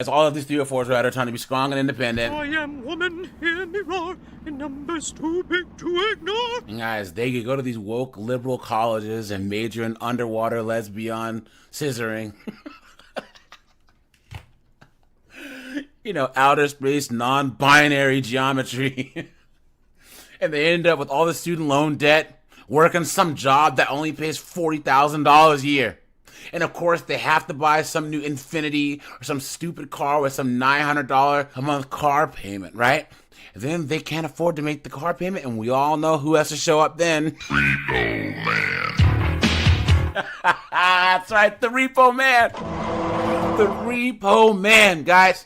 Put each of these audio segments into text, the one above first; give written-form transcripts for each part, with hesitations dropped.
As all of these 304s are out are trying to be strong and independent. I am woman, hear me roar, in numbers too big to ignore. And guys, they could go to these woke liberal colleges and major in underwater lesbian scissoring. You know, outer space, non-binary geometry. And they end up with all the student loan debt, working some job that only pays $40,000 a year. And of course, they have to buy some new Infinity or some stupid car with some $900 a month car payment, right? And then they can't afford to make the car payment, and we all know who has to show up then. Repo Man. That's right, the Repo Man. The Repo Man, guys.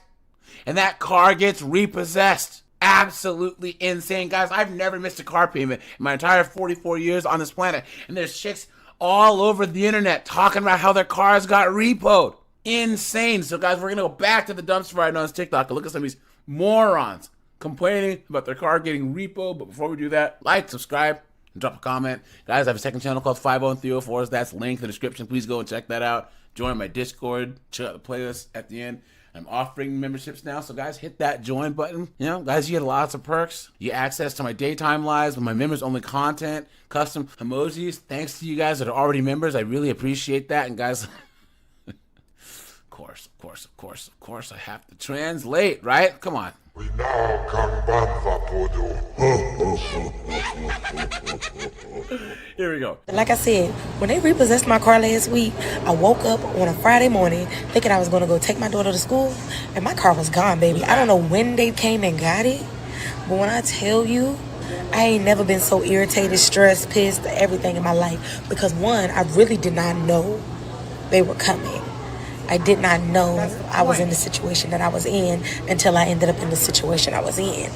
And that car gets repossessed. Absolutely insane, guys. I've never missed a car payment in my entire 44 years on this planet. And there's chicks all over the internet talking about how their cars got repoed. Insane. So, guys, we're going to go back to the dumpster right now on TikTok and look at some of these morons complaining about their car getting repoed. But before we do that, like, subscribe, and drop a comment. Guys, I have a second channel called 50304s. That's linked in the description. Please go and check that out. Join my Discord. Check out the playlist at the end. I'm offering memberships now, so guys, hit that join button. You know, guys, you get lots of perks. You get access to my daytime lives with my members-only content, custom emojis. Thanks to you guys that are already members. I really appreciate that. And guys, of course, I have to translate, right? Come on. We now can ban REPO'D. Here we go. Like I said, when they repossessed my car last week, I woke up on a Friday morning thinking I was going to go take my daughter to school, and my car was gone, baby. I don't know when they came and got it, but when I tell you, I ain't never been so irritated, stressed, pissed, everything in my life. Because one, I really did not know they were coming. I did not know I was in the situation that I was in until I ended up in the situation I was in.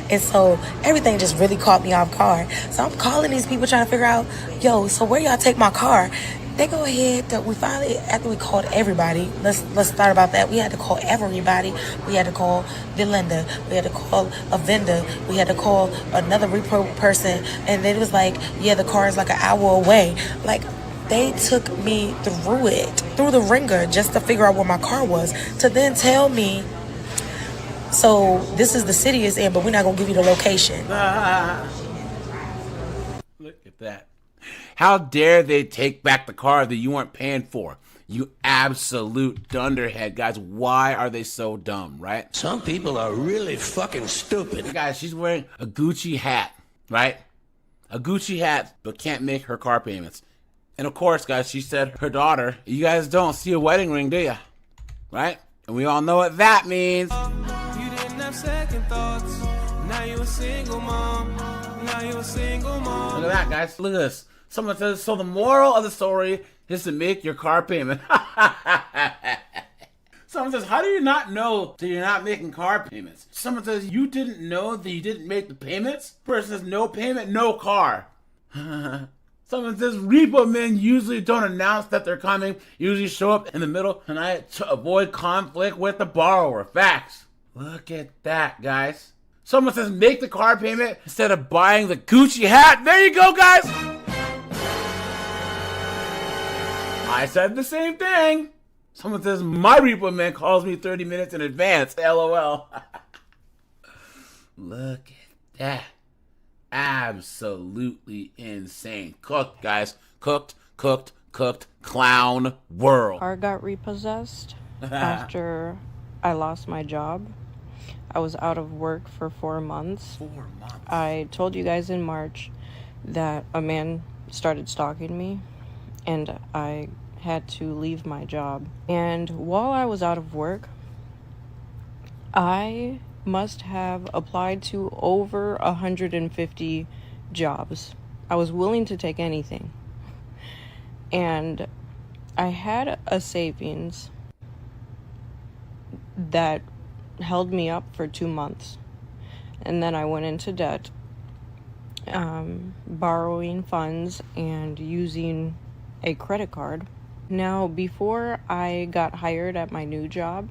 And so everything just really caught me off guard. So I'm calling these people trying to figure out, yo, so where y'all take my car? They go ahead, we finally, after we called everybody, let's start about that. We had to call everybody. We had to call the lender. We had to call a vendor. We had to call another repo person. And then it was like, yeah, the car is like an hour away. Like, they took me through the ringer, just to figure out where my car was, to then tell me, so this is the city it's in, but we're not going to give you the location. Look at that. How dare they take back the car that you weren't paying for? You absolute dunderhead, guys. Why are they so dumb, right? Some people are really fucking stupid. Hey guys, she's wearing a Gucci hat, right? A Gucci hat, but can't make her car payments. And of course, guys, she said her daughter, you guys don't see a wedding ring, do you? Right? And we all know what that means. You didn't have second thoughts. Now you a single mom. Now you a single mom. Look at that, guys. Look at this. Someone says, so the moral of the story is to make your car payment. Someone says, how do you not know that you're not making car payments? Someone says, you didn't know that you didn't make the payments? Person says, no payment, no car. Someone says, repo men usually don't announce that they're coming, usually show up in the middle of the night to avoid conflict with the borrower. Facts. Look at that, guys. Someone says, make the car payment instead of buying the Gucci hat. There you go, guys. I said the same thing. Someone says, my repo man calls me 30 minutes in advance. LOL. Look at that. Absolutely insane. Cooked, guys. Cooked. Clown world. Car got repossessed after I lost my job. I was out of work for 4 months. 4 months. I told you guys in March that a man started stalking me and I had to leave my job. And while I was out of work, I must have applied to over 150 jobs. I was willing to take anything. And I had a savings that held me up for 2 months. And then I went into debt, borrowing funds and using a credit card. Now, before I got hired at my new job,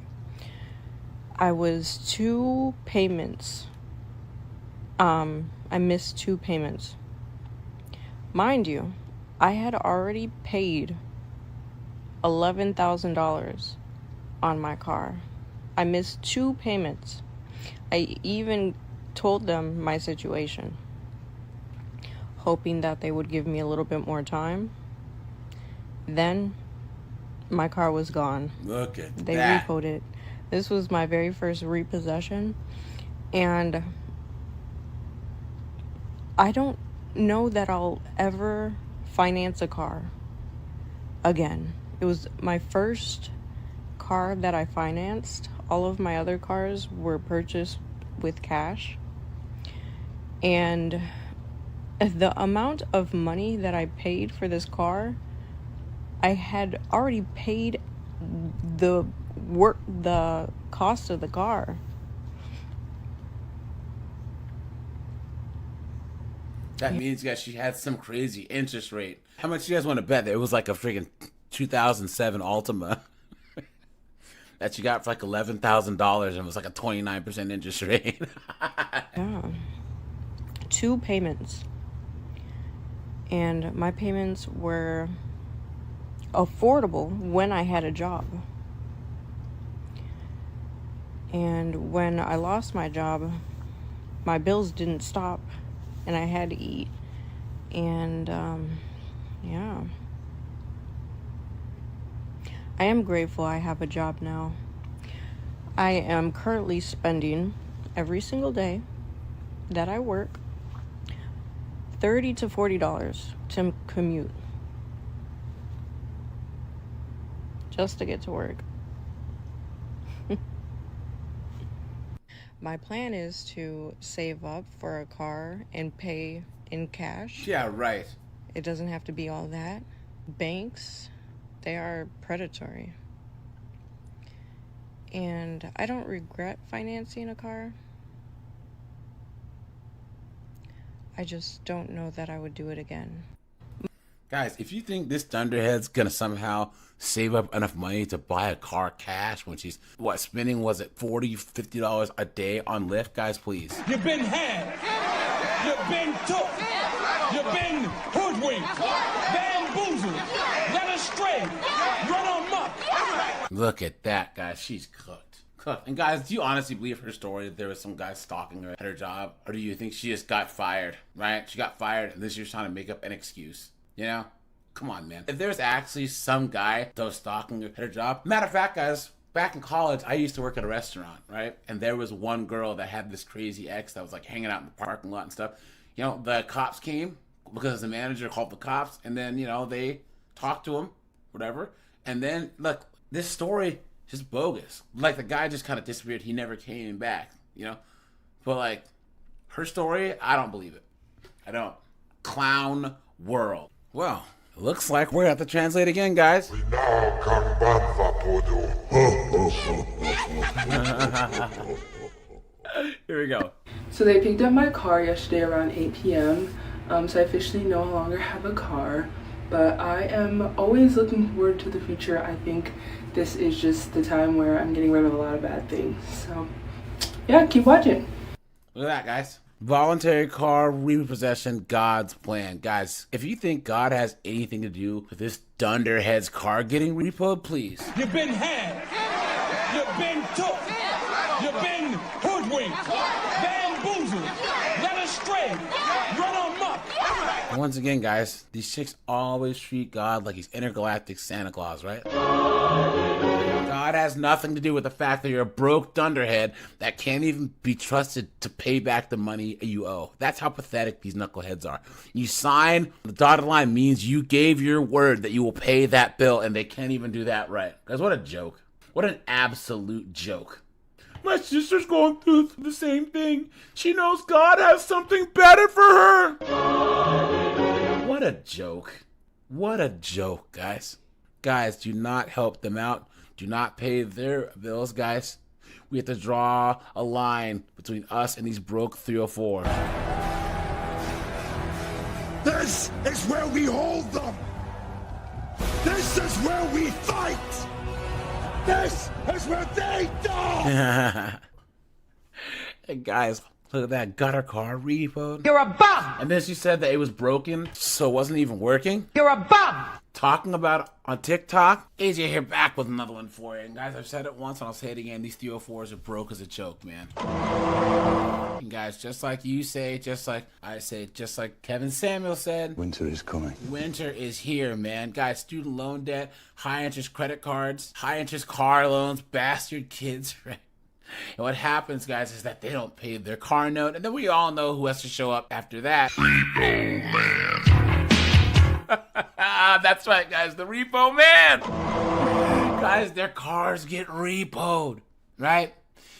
I was 2 payments. I missed 2 payments. Mind you, I had already paid $11,000 on my car. I missed 2 payments. I even told them my situation, hoping that they would give me a little bit more time. Then my car was gone. Look at They that. repoed it. This was my very first repossession, and I don't know that I'll ever finance a car again. It was my first car that I financed. All of my other cars were purchased with cash, and the amount of money that I paid for this car, I had already paid the cost of the car. That means, guys, she had some crazy interest rate. How much you guys want to bet that it was like a freaking 2007 Altima that you got for like $11,000 and it was like a 29% interest rate? Yeah. 2 payments. And my payments were affordable when I had a job. And when I lost my job, my bills didn't stop and I had to eat. And yeah. I am grateful I have a job now. I am currently spending every single day that I work $30 to $40 to commute just to get to work. My plan is to save up for a car and pay in cash. Yeah, right. It doesn't have to be all that. Banks, they are predatory. And I don't regret financing a car. I just don't know that I would do it again. Guys, if you think this dunderhead's gonna somehow save up enough money to buy a car cash when she's, spending, was it $40, $50 a day on Lyft? Guys, please. You've been had. You've been took. You've been hoodwinked. Bamboozled. Led astray. Run amok. Look at that, guys. She's cooked. Cooked. And guys, do you honestly believe her story that there was some guy stalking her at her job? Or do you think she just got fired, right? She got fired and this year's trying to make up an excuse. You know? Come on, man. If there's actually some guy that was stalking her at her job. Matter of fact, guys, back in college, I used to work at a restaurant, right? And there was one girl that had this crazy ex that was like hanging out in the parking lot and stuff. You know, the cops came because the manager called the cops, and then, you know, they talked to him, whatever. And then, look, this story is just bogus. Like, the guy just kind of disappeared. He never came back, you know? But, like, her story, I don't believe it. I don't. Clown world. Well, it looks like we're going to have to translate again, guys. We now can ban Vapodo. Here we go. So they picked up my car yesterday around 8 p.m. So I officially no longer have a car, but I am always looking forward to the future. I think this is just the time where I'm getting rid of a lot of bad things. So yeah, keep watching. Look at that, guys. Voluntary car repossession, God's plan. Guys, if you think God has anything to do with this dunderhead's car getting repoed, please. You've been had. You've been took. You've been hoodwinked. Bamboozled. Led astray. Run amok. Once again, guys, these chicks always treat God like he's intergalactic Santa Claus, right? God has nothing to do with the fact that you're a broke dunderhead that can't even be trusted to pay back the money you owe. That's how pathetic these knuckleheads are. You sign, the dotted line means you gave your word that you will pay that bill, and they can't even do that right. Guys, what a joke. What an absolute joke. My sister's going through the same thing. She knows God has something better for her. What a joke. What a joke, guys. Guys, do not help them out. Do not pay their bills, guys. We have to draw a line between us and these broke 304s. This is where we hold them. This is where we fight. This is where they die. Hey, guys, look at that gutter car repoed. You're a bum! And then she said that it was broken, so it wasn't even working. You're a bum! talking about on TikTok. AJ here, back with another one for you. And guys, I've said it once and I'll say it again. These 304s are broke as a joke, man. And guys, just like you say, just like I say, just like Kevin Samuel said, Winter is coming. winter is here, man. Guys, student loan debt, high interest credit cards, high interest car loans, bastard kids, right? And what happens, guys, is that they don't pay their car note, and then we all know who has to show up after that. Repo Man. That's right, guys, the Repo Man. Guys, their cars get repoed, right?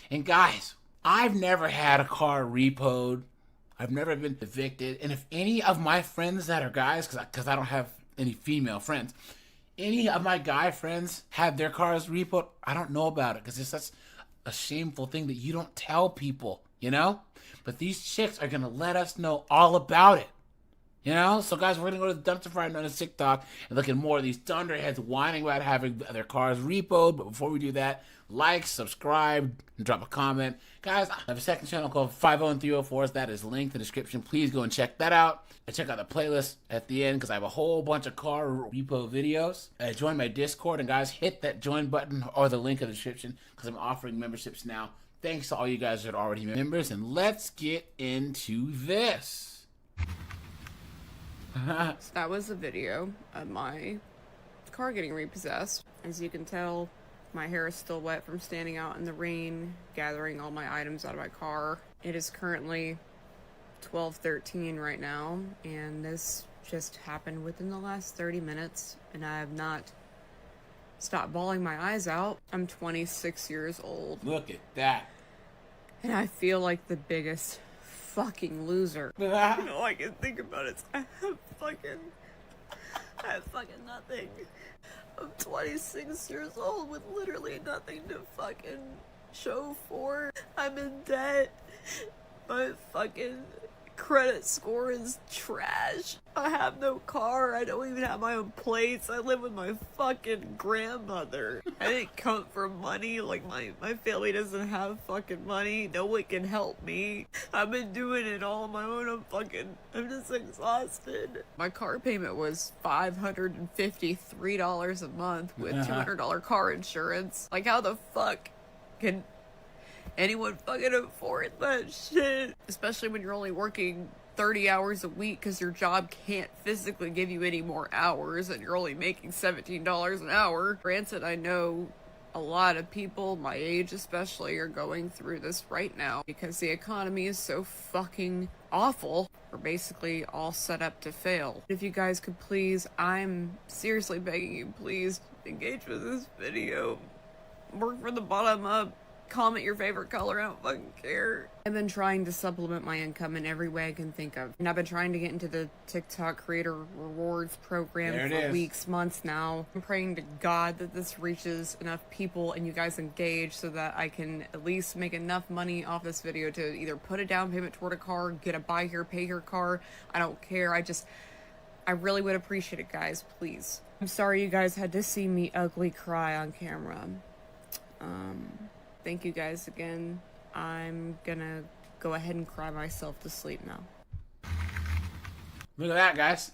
And guys, I've never had a car repoed. I've never been evicted. And if any of my friends that are guys, because I don't have any female friends, any of my guy friends have their cars repoed, I don't know about it because it's such a shameful thing that you don't tell people, you know? But these chicks are going to let us know all about it, you know? So guys, we're going to go to the dumpster fire on TikTok and look at more of these thunderheads whining about having their cars repoed. But before we do that, like, subscribe, and drop a comment. Guys, I have a second channel called 50304s. That is linked in the description. Please go and check that out. And check out the playlist at the end because I have a whole bunch of car repo videos. Join my Discord. And guys, hit that join button or the link in the description because I'm offering memberships now. Thanks to all you guys that are already members. And let's get into this. So that was a video of my car getting repossessed. As you can tell, my hair is still wet from standing out in the rain, gathering all my items out of my car. It is currently 12:13 right now, and this just happened within the last 30 minutes, and I have not stopped bawling my eyes out. I'm 26 years old. Look at that. And I feel like the biggest fucking loser. All I can think about is I have fucking nothing. I'm 26 years old with literally nothing to fucking show for. I'm in debt. My fucking credit score is trash. I have no car. I don't even have my own plates. I live with my fucking grandmother. I didn't come from money. Like, my family doesn't have fucking money. No one can help me. I've been doing it all on my own. I'm just exhausted. My car payment was $553 a month with $200 car insurance. Like, how the fuck can anyone fucking afford that shit? Especially when you're only working 30 hours a week because your job can't physically give you any more hours and you're only making $17 an hour. Granted, I know a lot of people my age especially are going through this right now because the economy is so fucking awful. We're basically all set up to fail. If you guys could please, I'm seriously begging you, please engage with this video. Work from the bottom up. Comment your favorite color, I don't fucking care. I've been trying to supplement my income in every way I can think of. And I've been trying to get into the TikTok creator rewards program for weeks, months now. I'm praying to God that this reaches enough people and you guys engage so that I can at least make enough money off this video to either put a down payment toward a car, get a buy here, pay here car. I don't care. I really would appreciate it, guys, please. I'm sorry you guys had to see me ugly cry on camera. Thank you guys again. I'm gonna go ahead and cry myself to sleep now. Look at that, guys.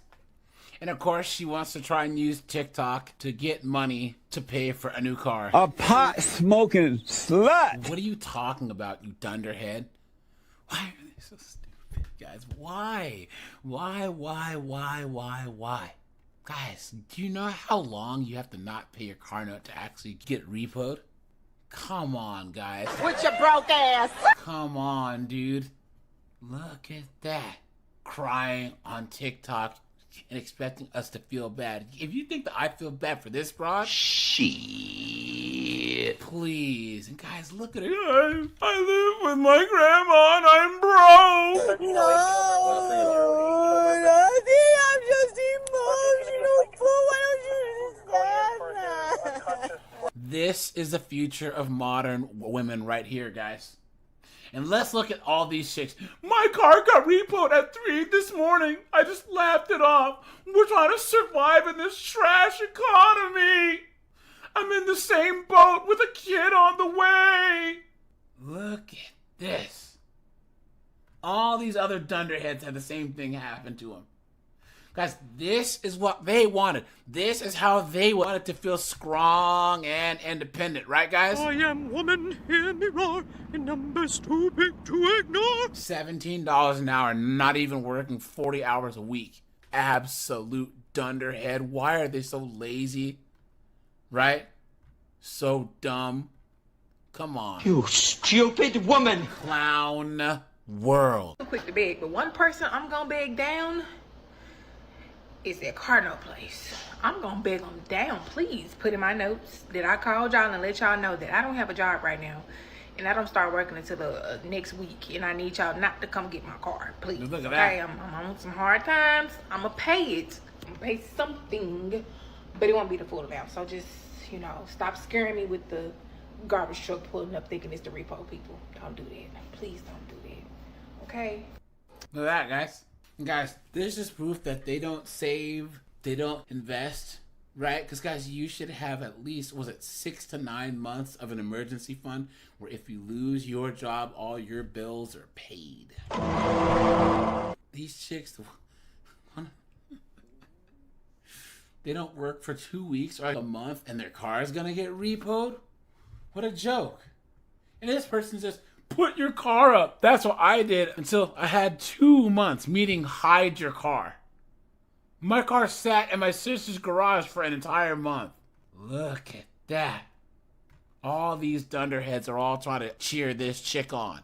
And of course, she wants to try and use TikTok to get money to pay for a new car. A pot-smoking slut! What are you talking about, you dunderhead? Why are they so stupid, guys? Why? Why? Guys, do you know how long you have to not pay your car note to actually get repoed? Come on, guys. With your broke ass. Come on, dude. Look at that. Crying on TikTok and expecting us to feel bad. If you think that I feel bad for this broad, shit. Please. And guys, look at it. I live with my grandma and I'm broke. No, nothing. I'm just emotional. Why don't you understand that? This is the future of modern women right here, guys. And let's look at all these chicks. My car got repoed at 3 this morning. I just laughed it off. We're trying to survive in this trash economy. I'm in the same boat with a kid on the way. Look at this. All these other dunderheads had the same thing happen to them. Guys, this is what they wanted. This is how they wanted to feel strong and independent, right, guys? I am woman, hear me roar, in numbers too big to ignore. $17 an hour, not even working 40 hours a week. Absolute dunderhead. Why are they so lazy? Right? So dumb. Come on. You stupid woman. Clown world. Quick to beg, but one person I'm gonna beg down is that Cardinal place. I'm gonna beg them down. Please put in my notes that I called y'all and let y'all know that I don't have a job right now, and I don't start working until the next week, and I need y'all not to come get my car, please. Look at okay, that. I'm on some hard times. I'm gonna pay it. I'm gonna pay something, but it won't be the full amount. So just, you know, stop scaring me with the garbage truck pulling up thinking it's the repo people. Don't do that. Please don't do that. Okay? Look at that, guys. Guys, this is proof that they don't save, they don't invest, right? Because, guys, you should have at least, was it 6 to 9 months of an emergency fund where if you lose your job, all your bills are paid. These chicks, they don't work for 2 weeks or a month and their car is going to get repoed? What a joke. And this person says, put your car up. That's what I did until I had 2 months, meaning hide your car. My car sat in my sister's garage for an entire month. Look at that. All these dunderheads are all trying to cheer this chick on.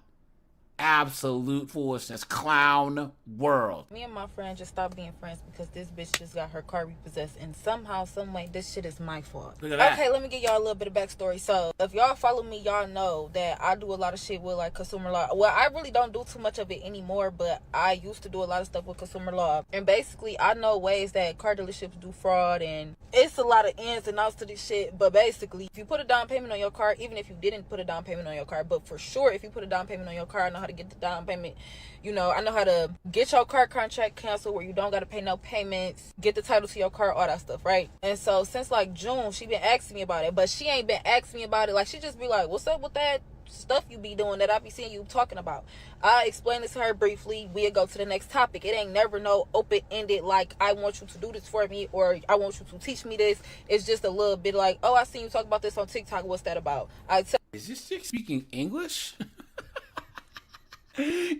Absolute foolishness. Clown world. Me and my friend just stopped being friends because this bitch just got her car repossessed, and somehow, some way, this shit is my fault. Look at that. Okay, let me give y'all a little bit of backstory. So, if y'all follow me, y'all know that I do a lot of shit with, like, consumer law. Well, I really don't do too much of it anymore, but I used to do a lot of stuff with consumer law. And basically, I know ways that car dealerships do fraud, and it's a lot of ins and outs to this shit. But basically, if you put a down payment on your car, even if you didn't put a down payment on your car, but for sure, if you put a down payment on your car, I know how to get the down payment. You know, I know how to get your car contract canceled where you don't got to pay no payments, get the title to your car, all that stuff, right? And so since like June, she been asking me about it, but she ain't been asking me about it. Like, she just be like, what's up with that stuff you be doing that I be seeing you talking about? I explained this to her briefly. We'll go to the next topic. It ain't never no open-ended like, I want you to do this for me, or I want you to teach me this. It's just a little bit like, oh, I seen you talk about this on TikTok. What's that about? Is this chick speaking English?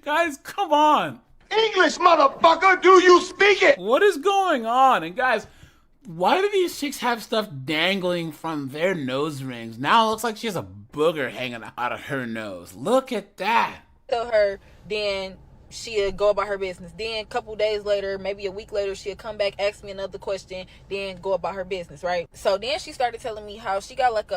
Guys, come on. English, motherfucker, do you speak it? What is going on? And guys, why do these chicks have stuff dangling from their nose rings? Now it looks like she has a booger hanging out of her nose. Look at that. Tell her, then she'll go about her business. Then a couple days later, maybe a week later, she'll come back, ask me another question, then go about her business, right? So then she started telling me how she got like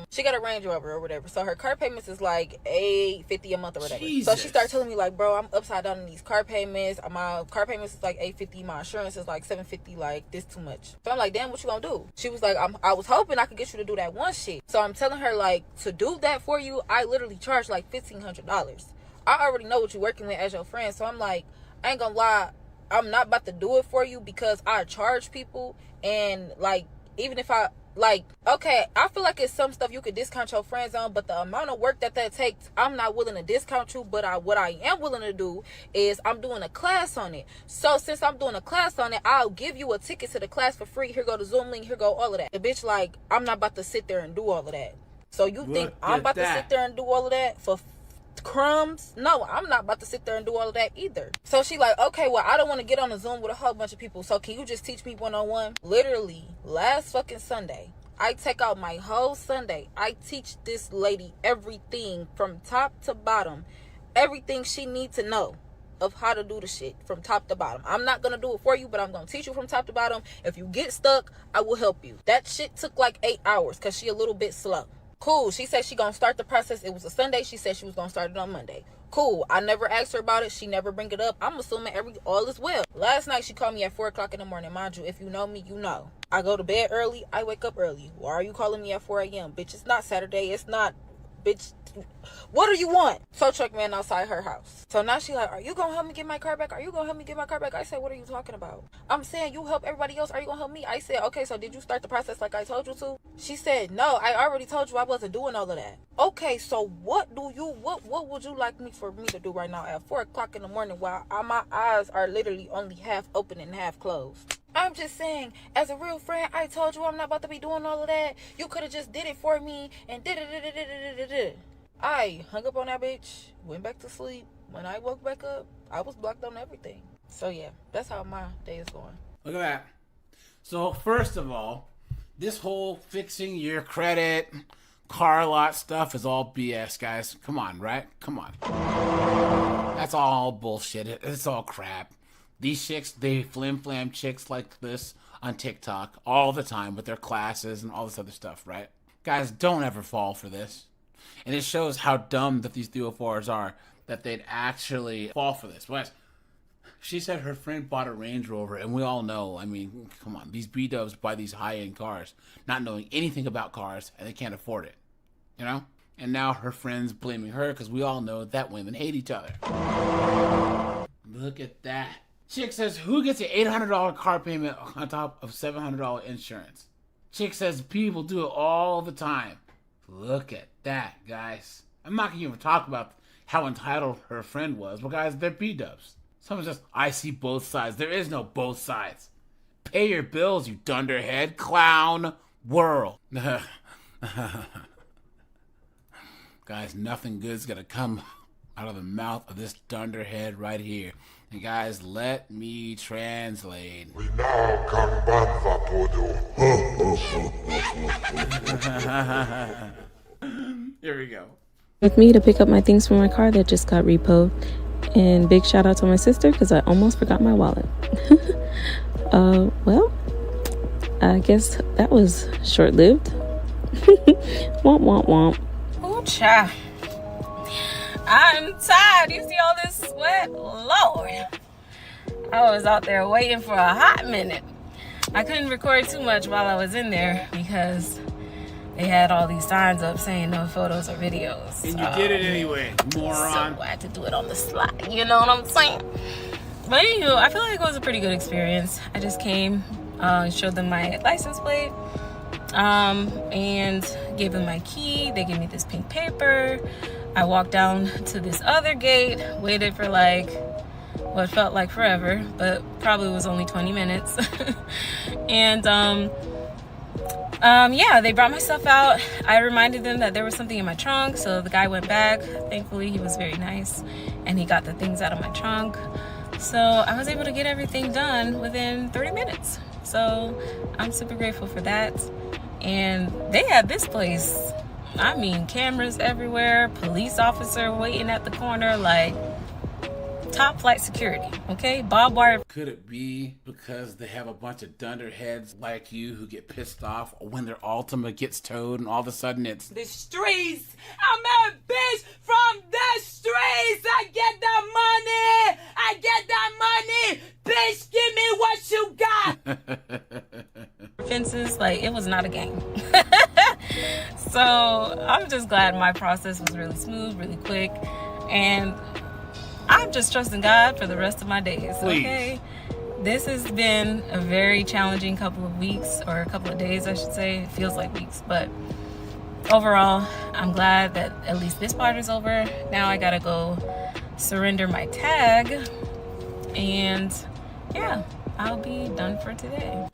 she got a Range Rover or whatever. So her car payments is like $850 a month or whatever. Jesus. So she started telling me like, bro, I'm upside down in these car payments. My car payments is like $850. My insurance is like $750. Like, this too much. So I'm like, damn, what you gonna do? She was like, I was hoping I could get you to do that one shit. So I'm telling her, like, to do that for you, I literally charge like $1,500. I already know what you're working with as your friend. So I'm like, I ain't gonna lie, I'm not about to do it for you because I charge people. And like, even if I, like, okay, I feel like it's some stuff you could discount your friends on, but the amount of work that takes, I'm not willing to discount you. But what I am willing to do is I'm doing a class on it. So since I'm doing a class on it, I'll give you a ticket to the class for free. Here go the Zoom link, here go all of that. The bitch like, I'm not about to sit there and do all of that. So you think I'm about to sit there and do all of that for crumbs? No, I'm not about to sit there and do all of that either. So she like, okay, well, I don't want to get on a Zoom with a whole bunch of people, so can you just teach me one-on-one? Literally last fucking Sunday, I take out my whole Sunday. I teach this lady everything from top to bottom, everything she needs to know of how to do the shit from top to bottom. I'm not gonna do it for you, but I'm gonna teach you from top to bottom. If you get stuck, I will help you. That shit took like 8 hours because she a little bit slow. Cool. She said she gonna start the process. It was a Sunday. She said she was gonna start it on Monday. Cool. I never asked her about it. She never bring it up. I'm assuming all is well. Last night she called me at 4 o'clock in the morning. Mind you, if you know me, you know. I go to bed early. I wake up early. Why are you calling me at 4 a.m.? Bitch, it's not Saturday. It's not bitch, what do you want? Tow truck man outside her house. So now she like, are you gonna help me get my car back? Are you gonna help me get my car back? I said, what are you talking about? I'm saying you help everybody else. Are you gonna help me? I said, okay, so did you start the process like I told you to? She said, no, I already told you I wasn't doing all of that. Okay, so what would you like me to do right now at 4 o'clock in the morning while my eyes are literally only half open and half closed? I'm just saying, as a real friend, I told you I'm not about to be doing all of that. You could have just did it for me and did it. I hung up on that bitch, went back to sleep. When I woke back up, I was blocked on everything. So yeah, that's how my day is going. Look at that. So first of all, this whole fixing your credit, car lot stuff is all BS, guys. Come on, right? Come on. That's all bullshit. It's all crap. These chicks, they flim-flam chicks like this on TikTok all the time with their classes and all this other stuff, right? Guys, don't ever fall for this. And it shows how dumb that these 304s are, that they'd actually fall for this. But she said her friend bought a Range Rover, and we all know, I mean, come on, these B-dubs buy these high-end cars, not knowing anything about cars, and they can't afford it, you know? And now her friend's blaming her, because we all know that women hate each other. Look at that. Chick says, who gets an $800 car payment on top of $700 insurance? Chick says people do it all the time. Look at that, guys. I'm not going to even talk about how entitled her friend was, but guys, they're B-dubs. Someone says, I see both sides. There is no both sides. Pay your bills, you dunderhead. Clown world. Guys, nothing good's going to come out of the mouth of this dunderhead right here. And guys, let me translate. We now can ban Here we go. With me to pick up my things from my car that just got repoed. And big shout out to my sister because I almost forgot my wallet. Well, I guess that was short-lived. Womp, womp, womp. Ooh, child. I'm tired. You see all this sweat? Lord. I was out there waiting for a hot minute. I couldn't record too much while I was in there because they had all these signs up saying no photos or videos. And you did it anyway, moron. So I had to do it on the slide. You know what I'm saying? But anywho, I feel like it was a pretty good experience. I just came, showed them my license plate, and gave them my key. They gave me this pink paper. I walked down to this other gate, waited for like what felt like forever, but probably was only 20 minutes. And yeah, they brought my stuff out. I reminded them that there was something in my trunk, so the guy went back. Thankfully, he was very nice, and he got the things out of my trunk. So I was able to get everything done within 30 minutes. So I'm super grateful for that. And they had this place, I mean, cameras everywhere, police officer waiting at the corner, like top flight security, okay? Barbed wire. Could it be because they have a bunch of dunderheads like you who get pissed off when their Altima gets towed and all of a sudden it's the streets? I'm a bitch from the streets. I get the money. I get the money. Bitch, give me what you got. Fences, like, it was not a game. So I'm just glad my process was really smooth, really quick, and I'm just trusting God for the rest of my days. Okay, this has been a very challenging couple of weeks, or a couple of days, I should say. It feels like weeks, but overall, I'm glad that at least this part is over. Now I gotta go surrender my tag, and yeah, I'll be done for today.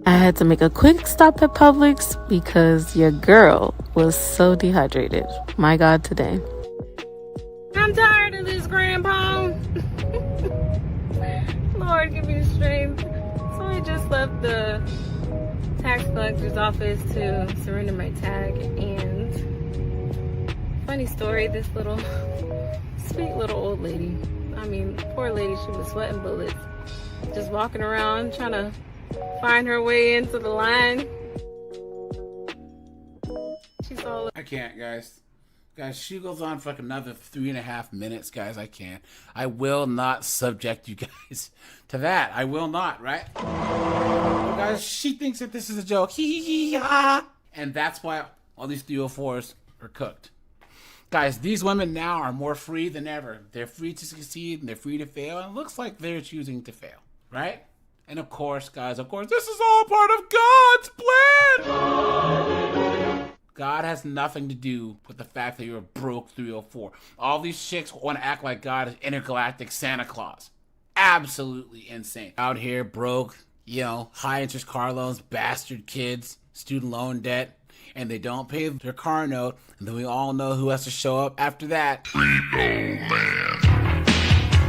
I had to make a quick stop at Publix because your girl was so dehydrated. My God, today. I'm tired of this, Grandpa. Lord, give me strength. So I just left the tax collector's office to surrender my tag, and funny story, this little sweet little old lady, I mean, poor lady, she was sweating bullets, just walking around trying to find her way into the line. She's all... I can't, guys. Guys, she goes on for like another 3.5 minutes, guys. I can't. I will not subject you guys to that. I will not, right? Well, guys, she thinks that this is a joke. Hee hee hee ha. And that's why all these 304s are cooked. Guys, these women now are more free than ever. They're free to succeed and they're free to fail. And it looks like they're choosing to fail, right? And of course, guys, this is all part of God's plan. God has nothing to do with the fact that you're broke 304. All these chicks want to act like God is intergalactic Santa Claus. Absolutely insane. Out here, broke, high interest car loans, bastard kids, student loan debt. And they don't pay their car note, and then we all know who has to show up after that. Repo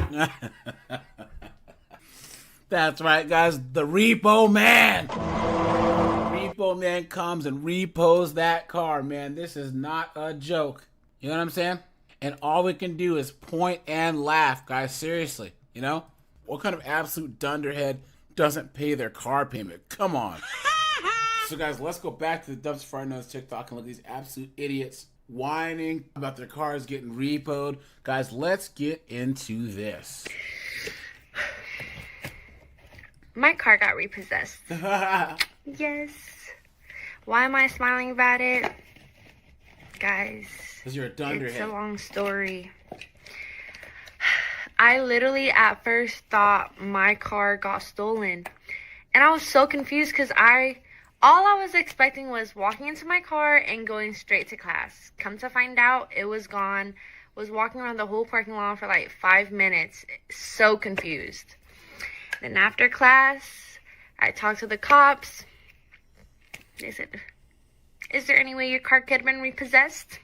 Man. That's right, guys. The Repo Man. Repo Man comes and repos that car, man. This is not a joke. You know what I'm saying? And all we can do is point and laugh, guys. Seriously, What kind of absolute dunderhead doesn't pay their car payment? Come on. So guys, let's go back to the Dumpster Fire Nose TikTok and look at these absolute idiots whining about their cars getting repoed. Guys, let's get into this. My car got repossessed. Yes. Why am I smiling about it? Guys, because you're a dunderhead. It's a long story. I literally at first thought my car got stolen. And I was so confused because all I was expecting was walking into my car and going straight to class. Come to find out, it was gone. Was walking around the whole parking lot for like 5 minutes. So confused. Then after class, I talked to the cops. They said, "Is there any way your car could have been repossessed?"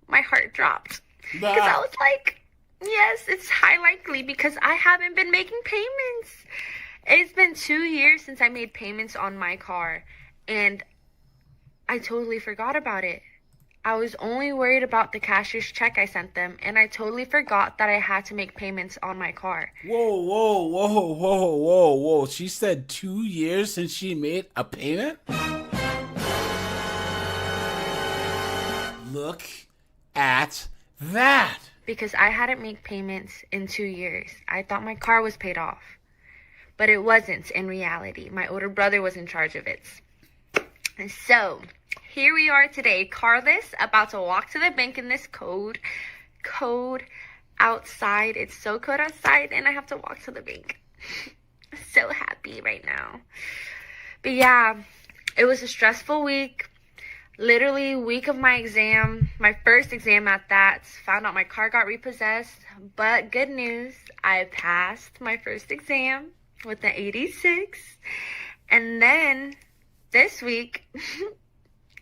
My heart dropped. Because I was like, yes, it's high likely because I haven't been making payments. It's been 2 years since I made payments on my car. And I totally forgot about it. I was only worried about the cashier's check I sent them, and I totally forgot that I had to make payments on my car. Whoa. She said 2 years since she made a payment? Look at that. Because I hadn't made payments in 2 years. I thought my car was paid off. But it wasn't in reality. My older brother was in charge of it. And so, here we are today, carless, about to walk to the bank in this cold outside. It's so cold outside, and I have to walk to the bank. So happy right now. But yeah, it was a stressful week. Literally, week of my exam, my first exam at that. Found out my car got repossessed. But good news, I passed my first exam with an 86. And then this week,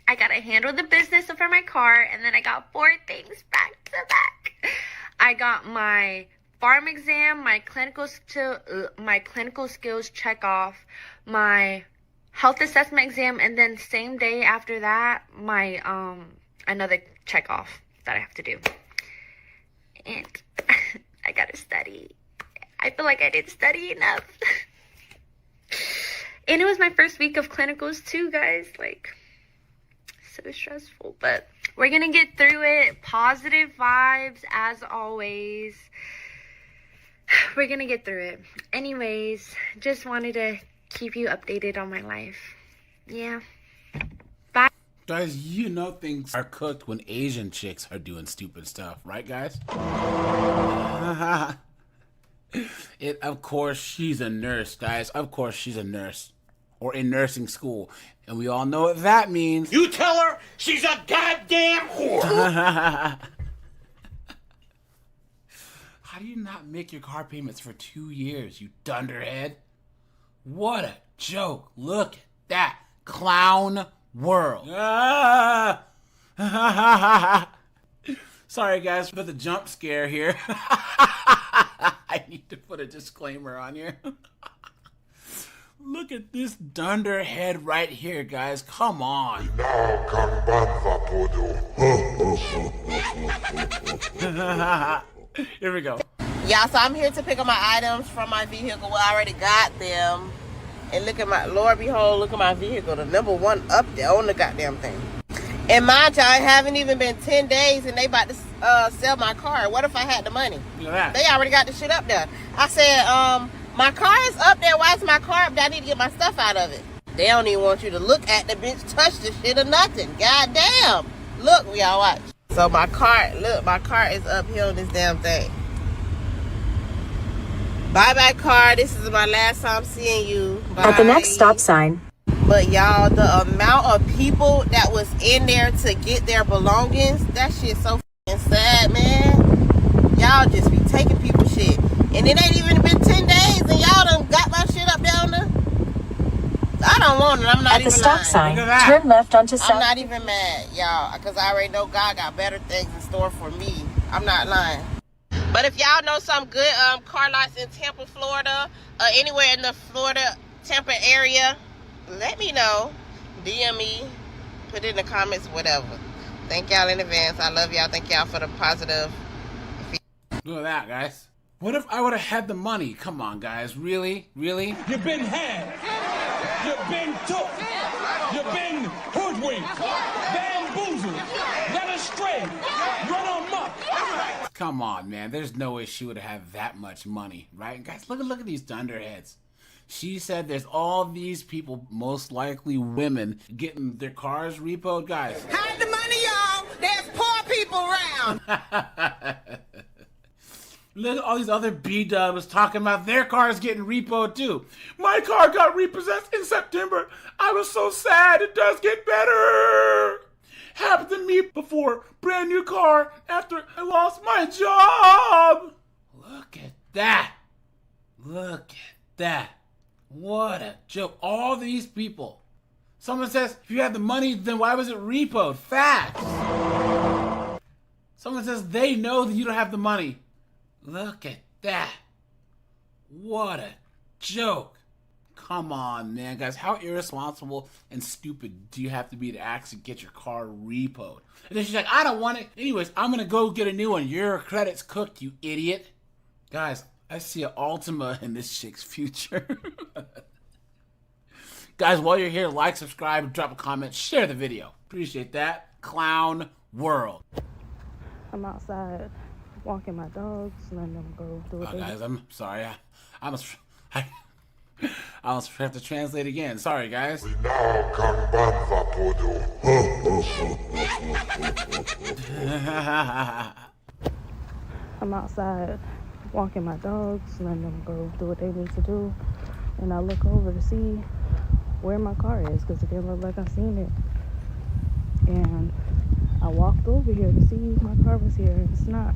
I got to handle the business for my car, and then I got 4 things back to back. I got my farm exam, my clinical skills check off, my health assessment exam, and then same day after that, my another check off that I have to do. And I got to study. I feel like I didn't study enough. And it was my first week of clinicals too, guys. Like, so stressful. But we're going to get through it. Positive vibes, as always. We're going to get through it. Anyways, just wanted to keep you updated on my life. Yeah. Bye. Guys, things are cooked when Asian chicks are doing stupid stuff. Right, guys? Of course, she's a nurse, guys. Of course, she's a nurse. Or in nursing school. And we all know what that means. You tell her she's a goddamn whore. How do you not make your car payments for 2 years, you dunderhead? What a joke. Look at that clown world. Sorry, guys, for the jump scare here. I need to put a disclaimer on here. Look at this dunderhead right here, guys. Come on. Here we go. Yeah, so I'm here to pick up my items from my vehicle. Well, I already got them. And look at Lord behold, look at my vehicle. The number one up there on the goddamn thing. And mind you, I haven't even been 10 days and they about to sell my car. What if I had the money? Look at that. They already got the shit up there. I said, my car is up there. Why is my car up there? I need to get my stuff out of it. They don't even want you to look at the bitch, touch the shit or nothing. God damn. Look, y'all watch. So my cart, look, my cart is up here on this damn thing. Bye-bye, car. This is my last time seeing you. Bye. At the next stop sign. But y'all, the amount of people that was in there to get their belongings, that shit's so f***ing sad, man. Y'all just be taking people's shit. And it ain't even been 10 days and y'all done got my shit up down there. I don't want it. I'm not even At the stop lying. sign, turn left onto South. I'm not even mad, y'all, because I already know God got better things in store for me. I'm not lying. But if y'all know some good car lots in Tampa, Florida, anywhere in the Florida, Tampa area, let me know. DM me. Put it in the comments, whatever. Thank y'all in advance. I love y'all. Thank y'all for the positive. Look at that, guys. What if I would have had the money? Come on, guys. Really? Really? You've been had. You've been took. You've been hoodwinked. Bamboozled. Led astray. Run amok. Come on, man. There's no way she would have that much money, right? Guys, look at these dunderheads. She said there's all these people, most likely women, getting their cars repoed. Guys. Hide the money, y'all. There's poor people around. Look at all these other B-dubs talking about their cars getting repoed too. My car got repossessed in September. I was so sad. It does get better. Happened to me before. Brand new car after I lost my job. Look at that. Look at that. What a joke. All these people. Someone says, if you had the money, then why was it repoed? Facts. Someone says they know that you don't have the money. Look at that. What a joke. Come on, man, guys. How irresponsible and stupid do you have to be to actually get your car repoed? And then she's like, I don't want it. Anyways, I'm going to go get a new one. Your credit's cooked, you idiot. Guys, I see an Altima in this chick's future. Guys, while you're here, like, subscribe, drop a comment, share the video. Appreciate that. Clown world. I'm outside walking my dogs, letting them go do what they guys, I'm sorry. I almost have to translate again. Sorry, guys. I'm outside walking my dogs, letting them go do what they need to do. And I look over to see where my car is because it didn't look like I seen it. And I walked over here to see if my car was here, and it's not.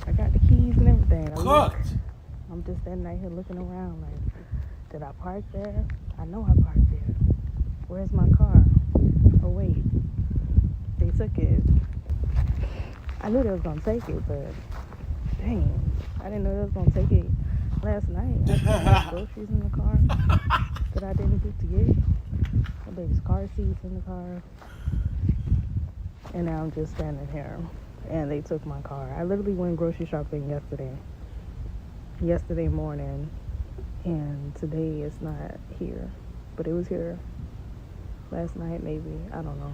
I got the keys and everything. I'm just standing right here looking around like, did I park there? I know I parked there. Where's my car? Oh wait, they took it. I knew they was gonna take it, but dang, I didn't know they was gonna take it last night. I had groceries in the car that I didn't get to get. My baby's car seats in the car. And now I'm just standing here. And they took my car. I literally went grocery shopping yesterday morning, and today it's not here, but it was here last night maybe. I don't know.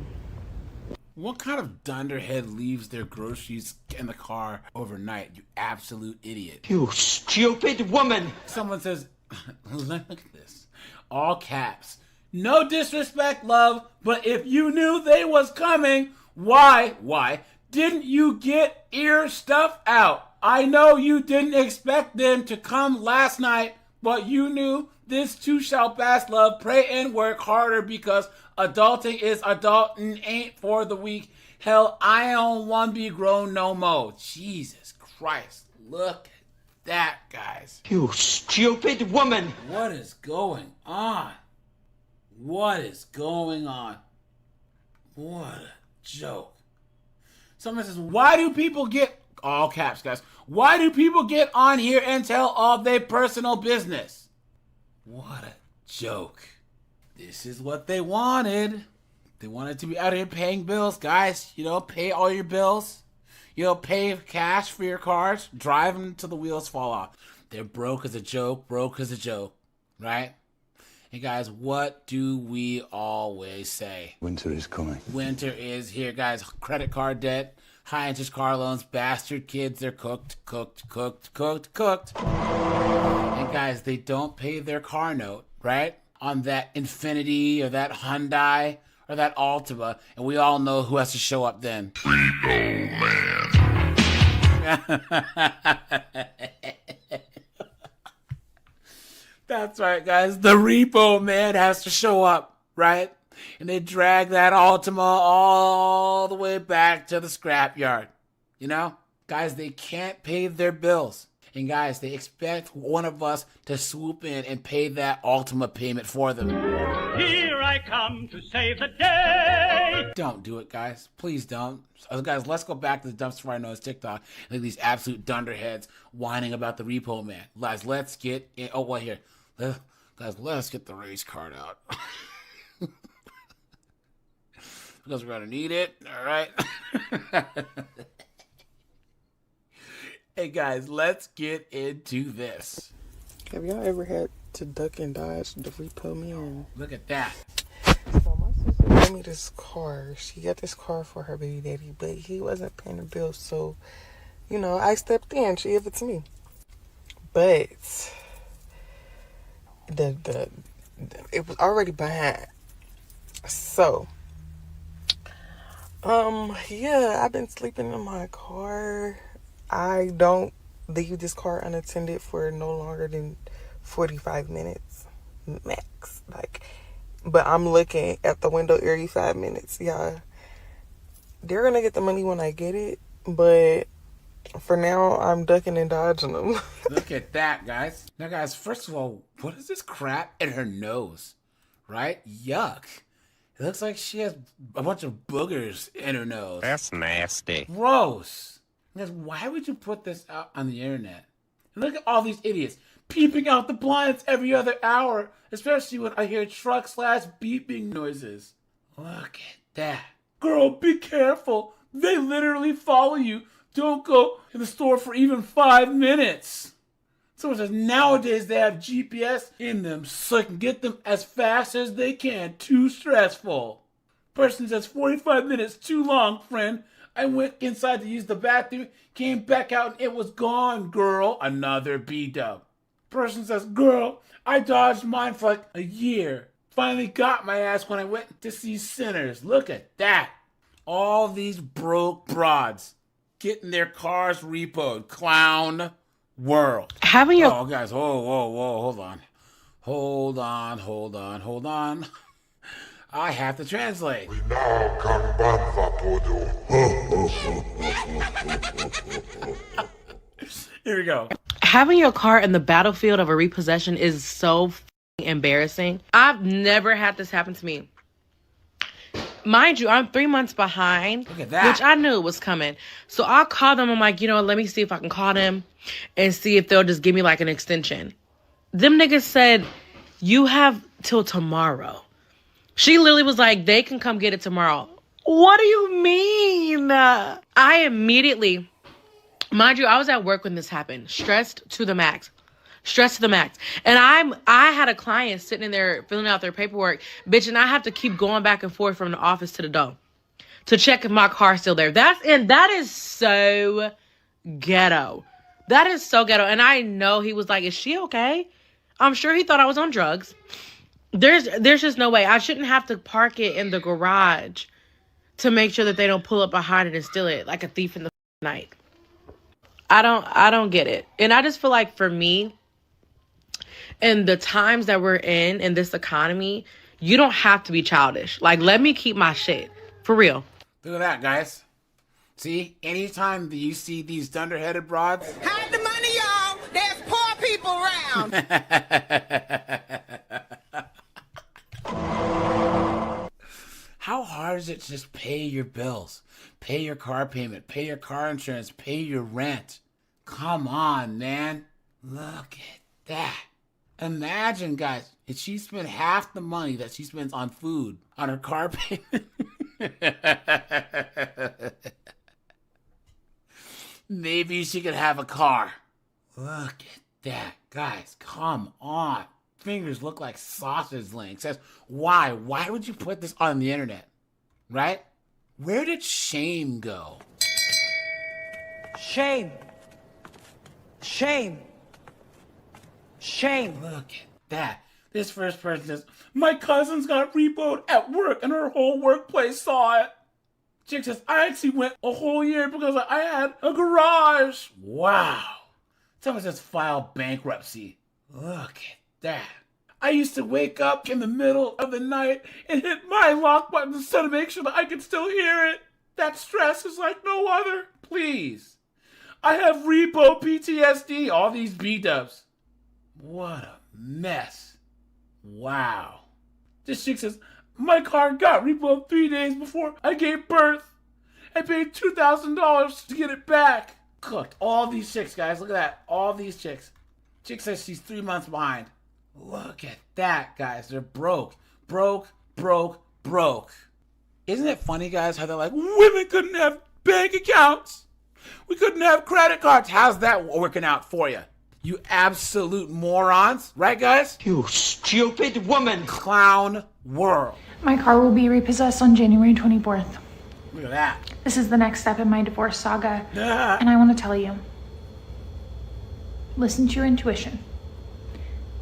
What kind of dunderhead leaves their groceries in the car overnight, you absolute idiot? You stupid woman! Someone says, look at this, all caps. No disrespect, love, but if you knew they was coming, why didn't you get ear stuff out? I know you didn't expect them to come last night, but you knew this too shall pass, love. Pray and work harder because adulting is adulting, ain't for the weak. Hell, I don't want to be grown no more. Jesus Christ, look at that, guys. You stupid woman! What is going on? What is going on? What a joke. Someone says, why do people get, all caps, guys, why do people get on here and tell all their personal business? What a joke. This is what they wanted. They wanted to be out here paying bills, guys. You know, pay all your bills. You know, pay cash for your cars. Drive them till the wheels fall off. They're broke as a joke, right? Hey guys, what do we always say? Winter is coming. Winter is here, guys. Credit card debt, high interest car loans, bastard kids, they're cooked. And guys, they don't pay their car note, right? On that Infiniti or that Hyundai or that Altima, and we all know who has to show up then. Repo Man. That's right, guys. The Repo Man has to show up, right? And they drag that Altima all the way back to the scrapyard. You know? Guys, they can't pay their bills. And guys, they expect one of us to swoop in and pay that Altima payment for them. Here I come to save the day. Don't do it, guys. Please don't. So, guys, let's go back to the Dumpster Fire Knows TikTok. Look at these absolute dunderheads whining about the Repo Man. Guys, let's get in. Oh, well, here. Guys, let's get the race card out. Because we're going to need it. All right. Hey, guys, let's get into this. Have y'all ever had to duck and dodge the Repo Man? Look at that. So my sister gave me this car. She got this car for her baby daddy, but he wasn't paying the bills. So, you know, I stepped in. She gave it to me. But it was already behind. So, yeah, I've been sleeping in my car. I don't leave this car unattended for no longer than 45 minutes max. But I'm looking at the window every 5 minutes. Yeah, they're gonna get the money when I get it, but for now, I'm ducking and dodging them. Look at that, guys. Now, guys, first of all, what is this crap in her nose? Right? Yuck. It looks like she has a bunch of boogers in her nose. That's nasty. Gross. Guys, why would you put this out on the internet? And look at all these idiots peeping out the blinds every other hour, especially when I hear truck/beeping noises. Look at that. Girl, be careful. They literally follow you. Don't go in the store for even 5 minutes. Someone says nowadays they have GPS in them so they can get them as fast as they can. Too stressful. Person says 45 minutes too long, friend. I went inside to use the bathroom, came back out and it was gone, girl. Another B-dub. Person says, girl, I dodged mine for like a year. Finally got my ass when I went to see Sinners. Look at that. All these broke broads getting their cars repoed. Clown world. Having your... Oh, guys, whoa, hold on. I have to translate. Here we go. Having your car in the battlefield of a repossession is so embarrassing. I've never had this happen to me. Mind you, I'm 3 months behind, Look at that. Which I knew was coming. So I'll call them. I'm like, you know what, let me see if I can call them and see if they'll just give me like an extension. Them niggas said, you have till tomorrow. She literally was like, they can come get it tomorrow. What do you mean? I immediately, mind you, I was at work when this happened. Stressed to the max. And I had a client sitting in there filling out their paperwork, bitch, and I have to keep going back and forth from the office to the door to check if my car's still there. That is so ghetto. That is so ghetto. And I know he was like, is she okay? I'm sure he thought I was on drugs. There's just no way. I shouldn't have to park it in the garage to make sure that they don't pull up behind it and steal it like a thief in the night. I don't get it. And I just feel like for me, in the times that we're in this economy, you don't have to be childish. Like, let me keep my shit. For real. Look at that, guys. See, anytime that you see these dunderheaded broads. Hide the money, y'all. There's poor people around. How hard is it to just pay your bills? Pay your car payment, pay your car insurance, pay your rent. Come on, man. Look at that. Imagine, guys, if she spent half the money that she spends on food on her car payment. Maybe she could have a car. Look at that. Guys, come on. Fingers look like sausage links. Why? Why would you put this on the internet? Right? Where did shame go? Shame. Shame. Shame. Look at that. This first person says, my cousin's got repoed at work and her whole workplace saw it. Chick says, I actually went a whole year because I had a garage. Wow. Someone says, file bankruptcy. Look at that. I used to wake up in the middle of the night and hit my lock button to make sure that I could still hear it. That stress is like no other. Please. I have repo PTSD. All these B-dubs. What a mess. Wow. This chick says, my car got repoed 3 days before I gave birth. I paid $2,000 to get it back. Cooked. All these chicks, guys. Look at that. All these chicks. Chick says she's 3 months behind. Look at that, guys. They're broke. Broke. Isn't it funny, guys, how they're like, women couldn't have bank accounts. We couldn't have credit cards. How's that working out for you? You absolute morons. Right, guys? You stupid woman. Clown world. My car will be repossessed on January 24th. Look at that. This is the next step in my divorce saga. Ah. And I want to tell you, listen to your intuition.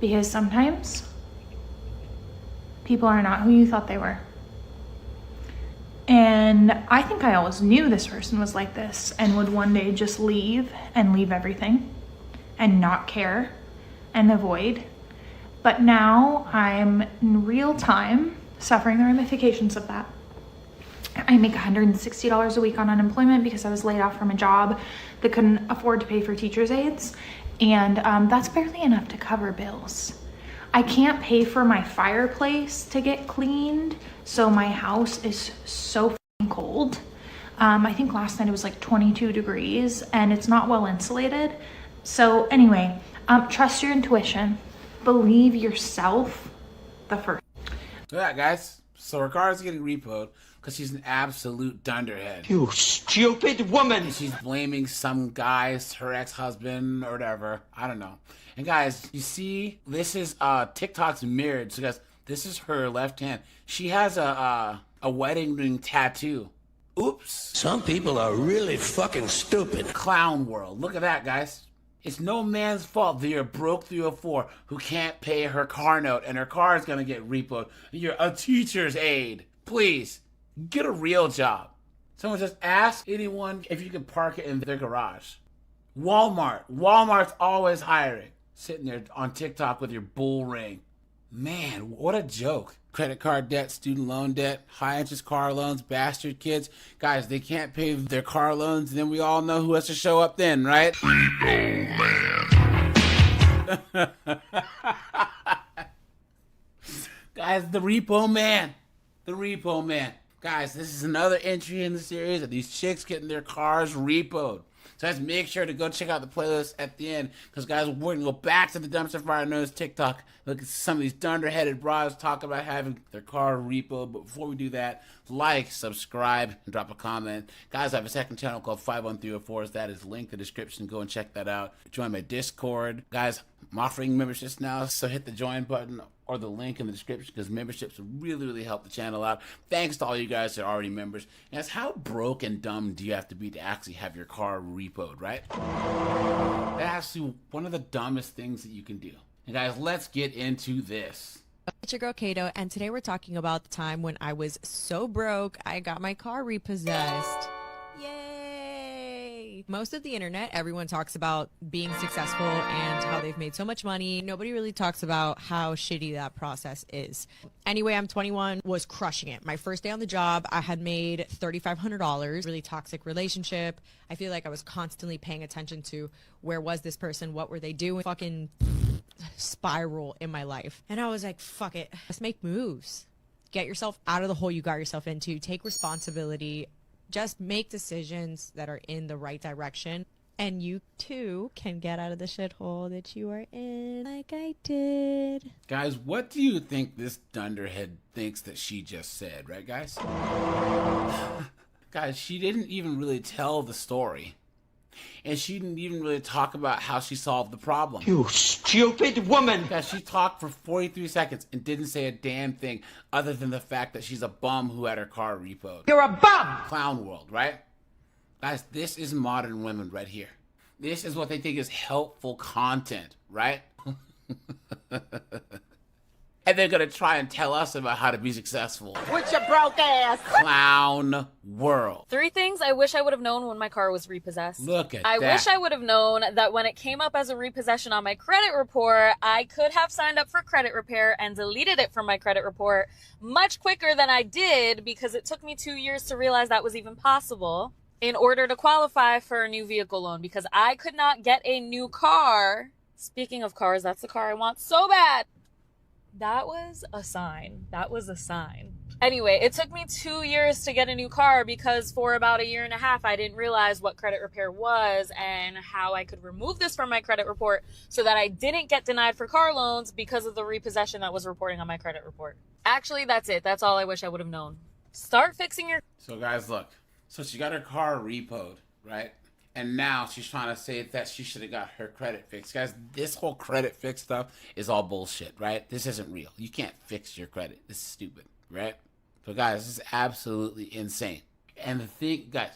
Because sometimes people are not who you thought they were. And I think I always knew this person was like this and would one day just leave and leave everything and not care and avoid. But now I'm in real time suffering the ramifications of that. I make $160 a week on unemployment because I was laid off from a job that couldn't afford to pay for teacher's aides. And that's barely enough to cover bills. I can't pay for my fireplace to get cleaned, so my house is so cold. I think last night it was like 22 degrees and it's not well insulated. So anyway, trust your intuition. Believe yourself the first. Look at that, guys. So her car is getting repoed because she's an absolute dunderhead. You stupid woman. And she's blaming some guys, her ex-husband or whatever. I don't know. And guys, you see, this is TikTok's mirrored. So guys, this is her left hand. She has a wedding ring tattoo. Oops. Some people are really fucking stupid. Clown world. Look at that, guys. It's no man's fault that you're broke 304 who can't pay her car note and her car is going to get repoed. You're a teacher's aide. Please, get a real job. Someone just ask anyone if you can park it in their garage. Walmart. Walmart's always hiring. Sitting there on TikTok with your bull ring. Man, what a joke. Credit card debt, student loan debt, high interest car loans, bastard kids. Guys, they can't pay their car loans, and then we all know who has to show up then, right? Repo Man. Guys, the Repo Man. The Repo Man. Guys, this is another entry in the series of these chicks getting their cars repoed. So guys, make sure to go check out the playlist at the end. Because guys, we're going to go back to the dumpster fire known as TikTok. Look at some of these dunderheaded bras talk about having their car repoed. But before we do that, like, subscribe, and drop a comment. Guys, I have a second channel called 51304. That is linked in the description. Go and check that out. Join my Discord. Guys, I'm offering memberships now. So hit the join button or the link in the description because memberships really help the channel out. Thanks to all you guys that are already members. Guys, how broke and dumb do you have to be to actually have your car repoed, right? That's one of the dumbest things that you can do. And guys, let's get into this. It's your girl Kato, and today we're talking about the time when I was so broke I got my car repossessed. Yay! Most of the internet, everyone talks about being successful and how they've made so much money. Nobody really talks about how shitty that process is. Anyway, I'm 21, was crushing it. My first day on the job, I had made $3,500. Really toxic relationship. I feel like I was constantly paying attention to where was this person, what were they doing. Fucking spiral in my life. And I was like, fuck it. Let's make moves. Get yourself out of the hole you got yourself into. Take responsibility. Just make decisions that are in the right direction. And you too can get out of the shithole that you are in like I did. Guys, what do you think this dunderhead thinks that she just said, right guys? Guys, she didn't even really tell the story. And she didn't even really talk about how she solved the problem. You stupid woman! Guys, she talked for 43 seconds and didn't say a damn thing other than the fact that she's a bum who had her car repoed. You're a bum! Clown world, right? Guys, this is modern women right here. This is what they think is helpful content, right? and they're gonna try and tell us about how to be successful. With your broke ass. Clown world. 3 things I wish I would have known when my car was repossessed. Look at I that. wish I would have known that when it came up as a repossession on my credit report, I could have signed up for credit repair and deleted it from my credit report much quicker than I did, because it took me 2 years to realize that was even possible in order to qualify for a new vehicle loan, because I could not get a new car. Speaking of cars, that's the car I want so bad. That was a sign. That was a sign. Anyway, it took me 2 years to get a new car because for about 1.5 years, I didn't realize what credit repair was and how I could remove this from my credit report so that I didn't get denied for car loans because of the repossession that was reporting on my credit report. Actually, that's it. That's all I wish I would have known. Start fixing your... So guys, look. So she got her car repoed, right? And now she's trying to say that she should have got her credit fixed. Guys, this whole credit fix stuff is all bullshit, right? This isn't real. You can't fix your credit. This is stupid, right? But guys, this is absolutely insane. And the thing, guys,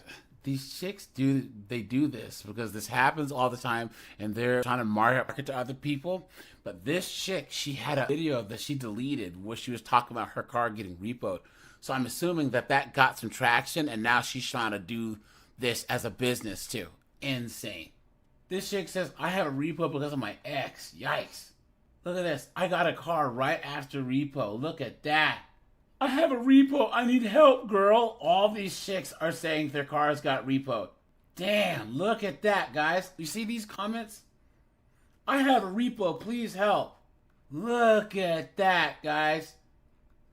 these chicks do this because this happens all the time and they're trying to market to other people. But this chick, she had a video that she deleted where she was talking about her car getting repoed. So I'm assuming that got some traction and now she's trying to do this as a business too. Insane. This chick says, I have a repo because of my ex. Yikes. Look at this. I got a car right after repo. Look at that. I have a repo. I need help, girl. All these chicks are saying their cars got repoed. Damn, look at that, guys. You see these comments? I have a repo. Please help. Look at that, guys.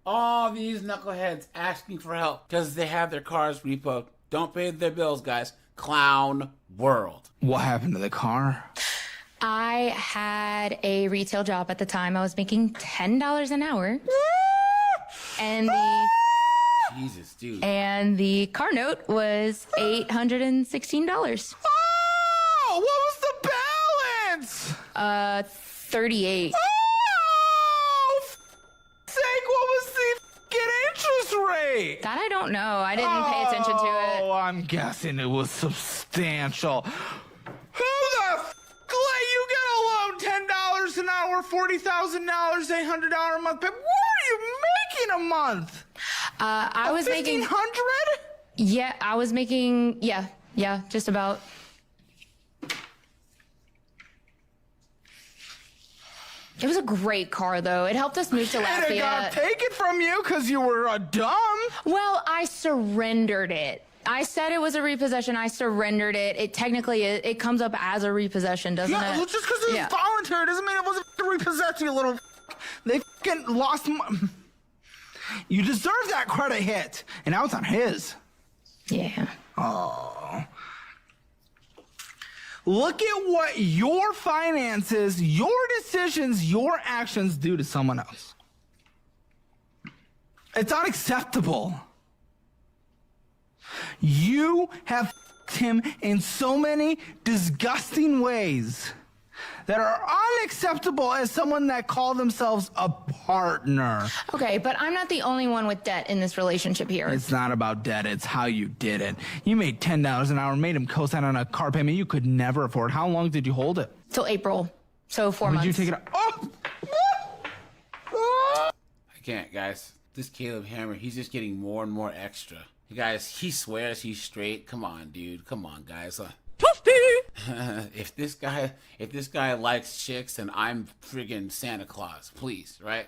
All these knuckleheads asking for help because they have their cars repoed. Don't pay their bills, guys. Clown world. What happened to the car? I had a retail job at the time. I was making $10 an hour. And the Jesus, dude. And the car note was $816. Oh, what was the balance? 38. Oh, sake, what was the interest rate? That I don't know. I didn't pay attention to it. Oh, I'm guessing it was substantial. Who the let you get a loan? $10 an hour, $40,000, $800 a month. What are you making a month? I was making $1,500. Yeah, I was making just about. It was a great car, though. It helped us move to Lafayette. And it got taken from you because you were dumb. Well, I surrendered it. I said it was a repossession. I surrendered it. It technically, it comes up as a repossession, doesn't it? Well, just because it was voluntary doesn't mean it wasn't repossessed, you little They fucking lost You deserve that credit hit. And now it's on his. Yeah. Oh. Look at what your finances, your decisions, your actions do to someone else. It's unacceptable. You have f***ed him in so many disgusting ways that are unacceptable as someone that called themselves a partner. Okay, but I'm not the only one with debt in this relationship here. It's not about debt, it's how you did it. You made $10 an hour, made him co-sign on a car payment you could never afford. How long did you hold it? Till April, so 4 months. Did you take it out? I can't, guys. This Caleb Hammer, he's just getting more and more extra. You guys, he swears he's straight. Come on, dude. Come on, guys. If this guy likes chicks, then I'm friggin' Santa Claus, please, right?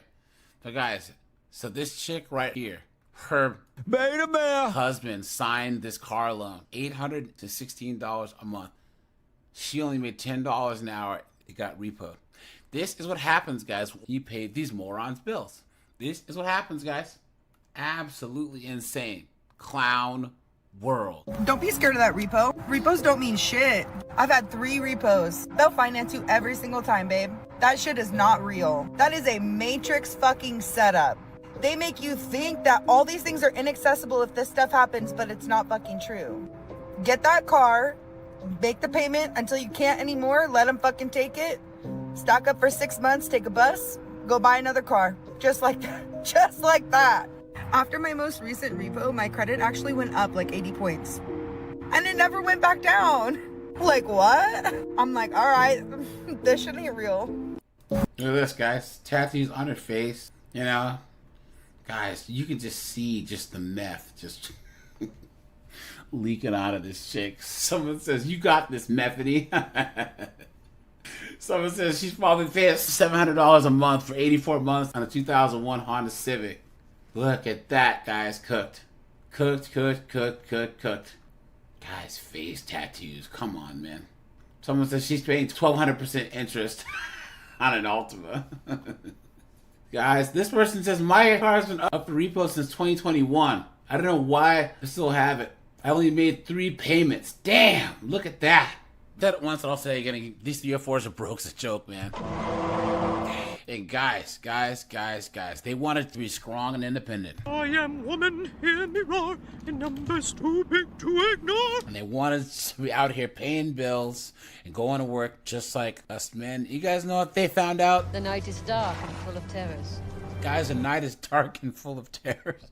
But guys, so this chick right here, her husband signed this car loan, $816 a month. She only made $10 an hour. It got repoed. This is what happens, guys, when you pay these morons' bills. This is what happens, guys. Absolutely insane. Clown world. Don't be scared of that repo. Repos don't mean shit. I've had 3 repos. They'll finance you every single time, babe. That shit is not real. That is a matrix fucking setup. They make you think that all these things are inaccessible if this stuff happens, but it's not fucking true. Get that car, make the payment until you can't anymore, let them fucking take it, stock up for 6 months, take a bus, go buy another car. Just like that. Just like that. After my most recent repo, my credit actually went up like 80 points. And it never went back down. Like, what? I'm like, all right, this shit ain't real. Look at this, guys. Tattoos on her face. You know? Guys, you can just see just the meth just leaking out of this chick. Someone says, you got this, Methody. Someone says she's probably paying $700 a month for 84 months on a 2001 Honda Civic. Look at that, guys. Cooked. Cooked. Guys, face tattoos. Come on, man. Someone says she's paying 1,200% interest on an Altima. Guys, this person says, my car's been up for repo since 2021. I don't know why I still have it. I only made 3 payments. Damn, look at that. That once I'll say again, these 304s are broke as a joke, man. And guys, they want it to be strong and independent. I am woman, hear me roar, in numbers too big to ignore. And they want us to be out here paying bills and going to work just like us men. You guys know what they found out? The night is dark and full of terrors. Guys, the night is dark and full of terrors.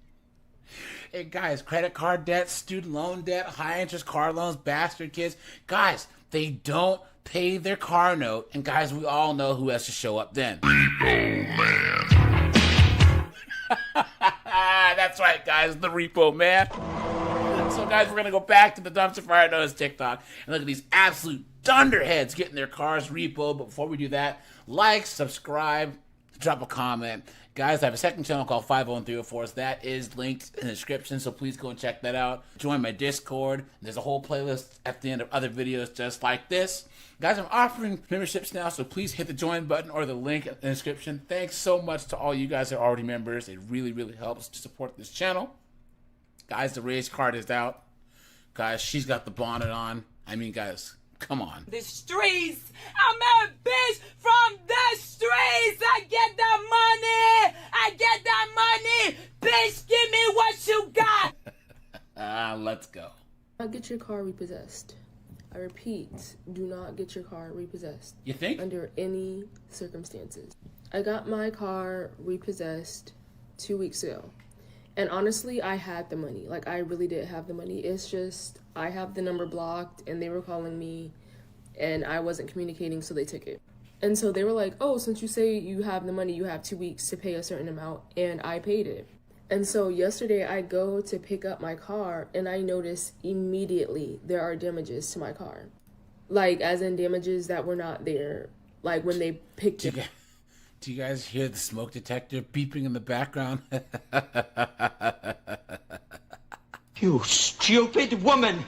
Hey guys, credit card debt, student loan debt, high interest car loans, bastard kids. Guys, they don't pay their car note, and guys, we all know who has to show up then. Repo Man. That's right, guys, the Repo Man. So, guys, we're gonna go back to the Dumpster Fire Notice TikTok and look at these absolute dunderheads getting their cars repoed. But before we do that, like, subscribe, drop a comment. Guys, I have a second channel called 50304s. That is linked in the description, so please go and check that out. Join my Discord. There's a whole playlist at the end of other videos just like this. Guys, I'm offering memberships now, so please hit the join button or the link in the description. Thanks so much to all you guys that are already members. It really, really helps to support this channel. Guys, the race card is out. Guys, she's got the bonnet on. I mean, guys, come on. The streets. I'm a bitch from the streets. I get that money. I get that money. Bitch, give me what you got. Let's go. Not get your car repossessed. I repeat, do not get your car repossessed. You think? Under any circumstances. I got my car repossessed 2 weeks ago. And honestly, I had the money. Like, I really did have the money. It's just, I have the number blocked, and they were calling me, and I wasn't communicating, so they took it. And so they were like, oh, since you say you have the money, you have 2 weeks to pay a certain amount, and I paid it. And so yesterday, I go to pick up my car, and I notice immediately there are damages to my car. Like, as in damages that were not there, like when they picked it. Do you guys hear the smoke detector beeping in the background? You stupid woman!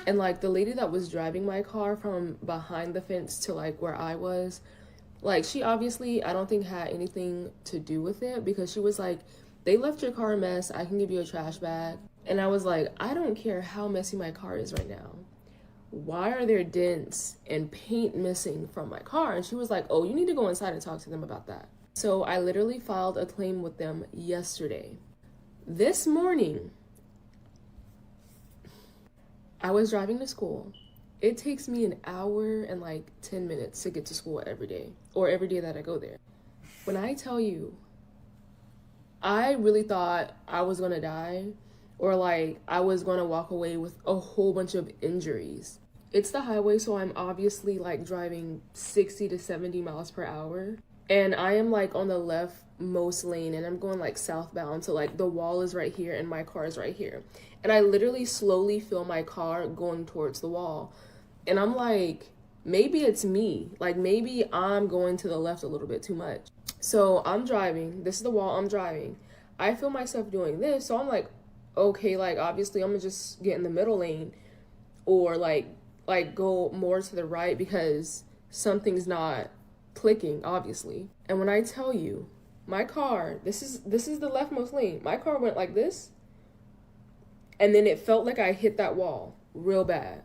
And like the lady that was driving my car from behind the fence to like where I was, like she obviously, I don't think had anything to do with it, because she was like, they left your car a mess, I can give you a trash bag. And I was like, I don't care how messy my car is right now. Why are there dents and paint missing from my car? And she was like, oh, you need to go inside and talk to them about that. So I literally filed a claim with them yesterday. This morning, I was driving to school. It takes me an hour and like 10 minutes to get to school every day, or every day that I go there. When I tell you, I really thought I was gonna die, or like I was gonna walk away with a whole bunch of injuries. It's the highway, so I'm obviously like driving 60 to 70 miles per hour. And I am like on the leftmost lane, and I'm going like southbound. So like the wall is right here and my car is right here. And I literally slowly feel my car going towards the wall. And I'm like, maybe it's me. Like maybe I'm going to the left a little bit too much. So I'm driving. This is the wall, I'm driving. I feel myself doing this. So I'm like, okay, like obviously I'm gonna just get in the middle lane, or like go more to the right, because something's not clicking, obviously. And when I tell you, my car, this is the leftmost lane, my car went like this, and then it felt like I hit that wall real bad.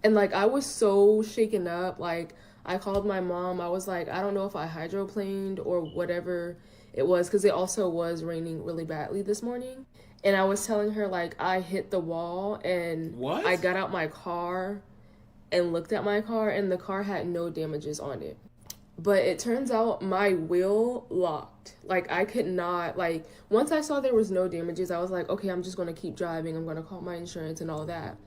And like I was so shaken up. Like I called my mom. I was like, I don't know if I hydroplaned or whatever it was, because it also was raining really badly this morning. And I was telling her like I hit the wall, and what? I got out my car and looked at my car, and the car had no damages on it. But it turns out my wheel locked. Like I could not, like once I saw there was no damages, I was like, okay, I'm just going to keep driving. I'm going to call my insurance and all that.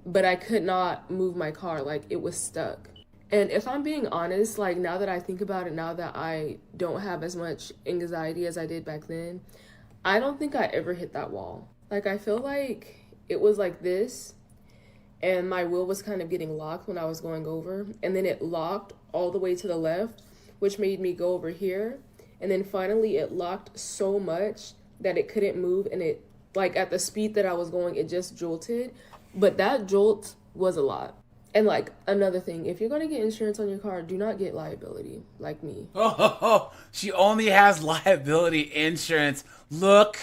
But I could not move my car. Like it was stuck. And if I'm being honest, like now that I think about it, now that I don't have as much anxiety as I did back then, I don't think I ever hit that wall. Like I feel like it was like this, and my wheel was kind of getting locked when I was going over, and then it locked all the way to the left, which made me go over here, and then finally it locked so much that it couldn't move, and it, like at the speed that I was going, it just jolted. But that jolt was a lot. And like another thing, if you're gonna get insurance on your car, do not get liability like me. Oh, she only has liability insurance. Look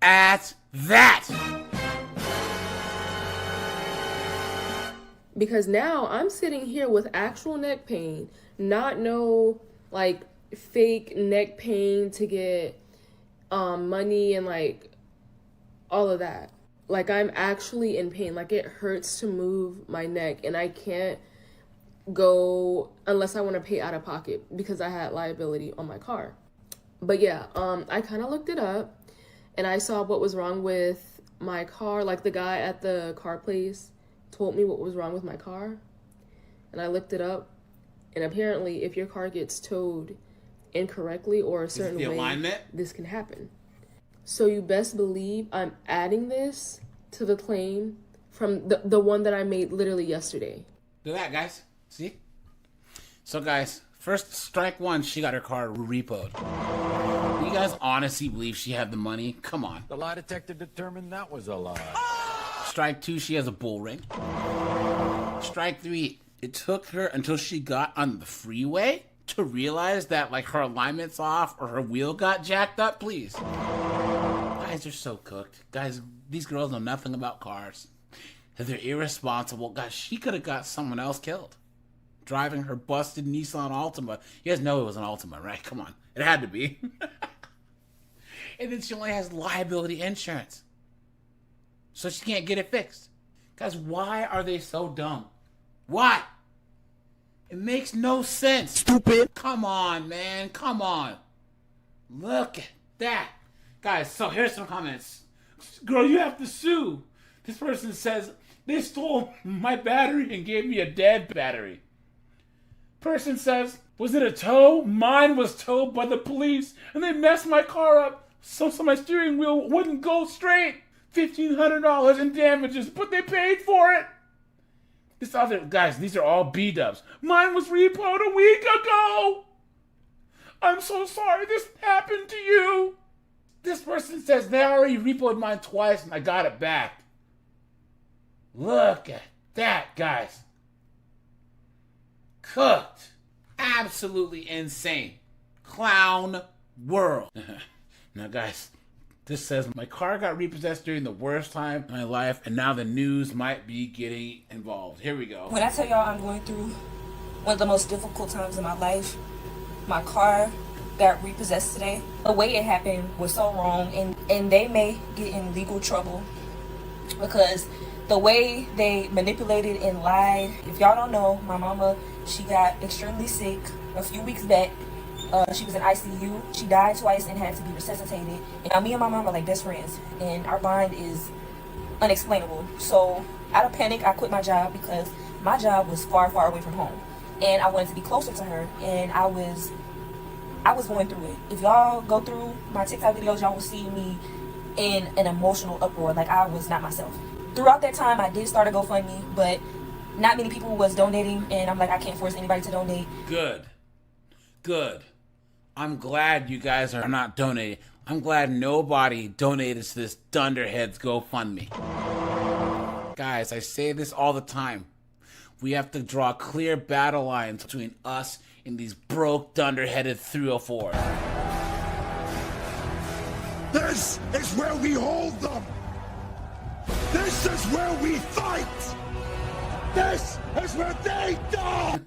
at that. Because now I'm sitting here with actual neck pain, not no like fake neck pain to get money and like all of that. Like I'm actually in pain. Like it hurts to move my neck, and I can't go unless I want to pay out of pocket because I had liability on my car. But yeah, I kind of looked it up and I saw what was wrong with my car. Like the guy at the car place told me what was wrong with my car, and I looked it up, and apparently if your car gets towed incorrectly or a certain way, alignment? This can happen. So you best believe I'm adding this to the claim from the one that I made literally yesterday. Do that, guys. See? So, guys, first strike one, she got her car repoed. You guys honestly believe she had the money? Come on. The lie detector determined that was a lie. Strike two, she has a bull ring. Strike three, it took her until she got on the freeway to realize that like her alignment's off or her wheel got jacked up. Please. Guys are so cooked. Guys, these girls know nothing about cars. They're irresponsible. Guys, she could have got someone else killed driving her busted Nissan Altima. You guys know it was an Altima, right? Come on. It had to be. And then she only has liability insurance, so she can't get it fixed. Guys, why are they so dumb? Why? It makes no sense. Stupid. Come on, man. Come on. Look at that. Guys, so here's some comments. Girl, you have to sue. This person says, they stole my battery and gave me a dead battery. Person says, was it a tow? Mine was towed by the police and they messed my car up so my steering wheel wouldn't go straight. $1,500 in damages, but they paid for it. This other, guys, these are all B-dubs. Mine was repoed a week ago. I'm so sorry this happened to you. This person says they already repoed mine twice and I got it back. Look at that, guys. Cooked. Absolutely insane. Clown world. Now, guys, this says, my car got repossessed during the worst time in my life, and now the news might be getting involved. Here we go. When I tell y'all I'm going through one of the most difficult times in my life, my car got repossessed today. The way it happened was so wrong, and they may get in legal trouble because the way they manipulated and lied. If y'all don't know, my mama, she got extremely sick a few weeks back. She was in ICU. She died twice and had to be resuscitated. And now me and my mom are like best friends, and our bond is unexplainable. So out of panic, I quit my job because my job was far, far away from home, and I wanted to be closer to her. And I was going through it. If y'all go through my TikTok videos, y'all will see me in an emotional uproar. Like I was not myself. Throughout that time, I did start a GoFundMe, but not many people was donating, and I'm like, I can't force anybody to donate. Good. I'm glad you guys are not donating. I'm glad nobody donated to this Dunderheads GoFundMe. Guys, I say this all the time. We have to draw clear battle lines between us and these broke, dunderheaded 304s. This is where we hold them! This is where we fight! This is where they die!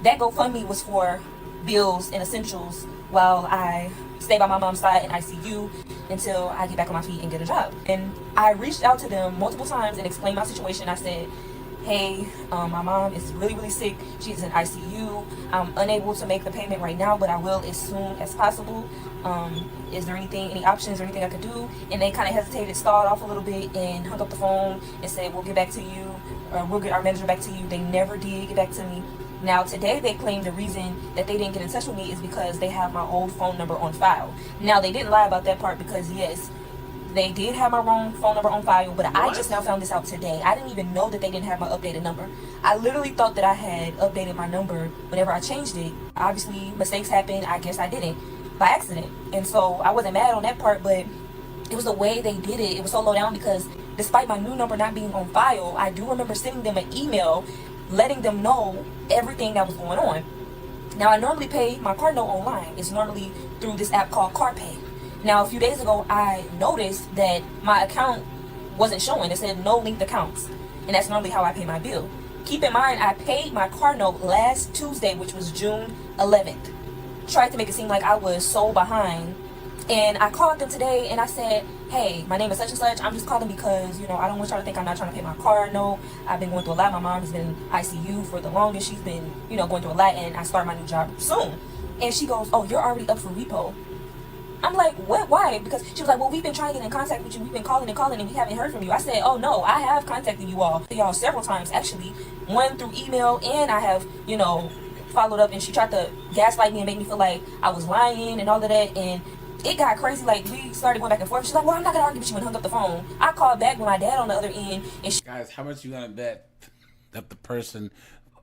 That GoFundMe was for bills and essentials while I stay by my mom's side in ICU until I get back on my feet and get a job. And I reached out to them multiple times and explained my situation. I said, hey, my mom is really, really sick. She's in ICU. I'm unable to make the payment right now, but I will as soon as possible. Is there any options or anything I could do? And they kind of hesitated, stalled off a little bit, and hung up the phone and said, we'll get back to you we'll get our manager back to you. They never did get back to me. Now today they claim the reason that they didn't get in touch with me is because they have my old phone number on file. Now they didn't lie about that part, because yes, they did have my wrong phone number on file, but I just now found this out today. I didn't even know that they didn't have my updated number. I literally thought that I had updated my number whenever I changed it. Obviously mistakes happen, I guess I didn't by accident. And so I wasn't mad on that part, but it was the way they did it. It was so low down, because despite my new number not being on file, I do remember sending them an email letting them know everything that was going on. Now, I normally pay my car note online. It's normally through this app called CarPay. Now, a few days ago, I noticed that my account wasn't showing. It said no linked accounts, and that's normally how I pay my bill. Keep in mind, I paid my car note last Tuesday, which was June 11th. Tried to make it seem like I was so behind. And I called them today and I said, hey, my name is such and such. I'm just calling because, I don't want y'all to think I'm not trying to pay my car note. I've been going through a lot. My mom has been in ICU for the longest. She's been, going through a lot, and I start my new job soon. And she goes, oh, you're already up for repo. I'm like, what? Why? Because she was like, well, we've been trying to get in contact with you. We've been calling and we haven't heard from you. I said, oh, no, I have contacted y'all several times, actually. One through email, and I have, followed up, and she tried to gaslight me and make me feel like I was lying and all of that. And it got crazy. Like, we started going back and forth. She's like, well, I'm not gonna argue with you, and hung up the phone. I called back with my dad on the other end, and guys, how much you gonna bet that the person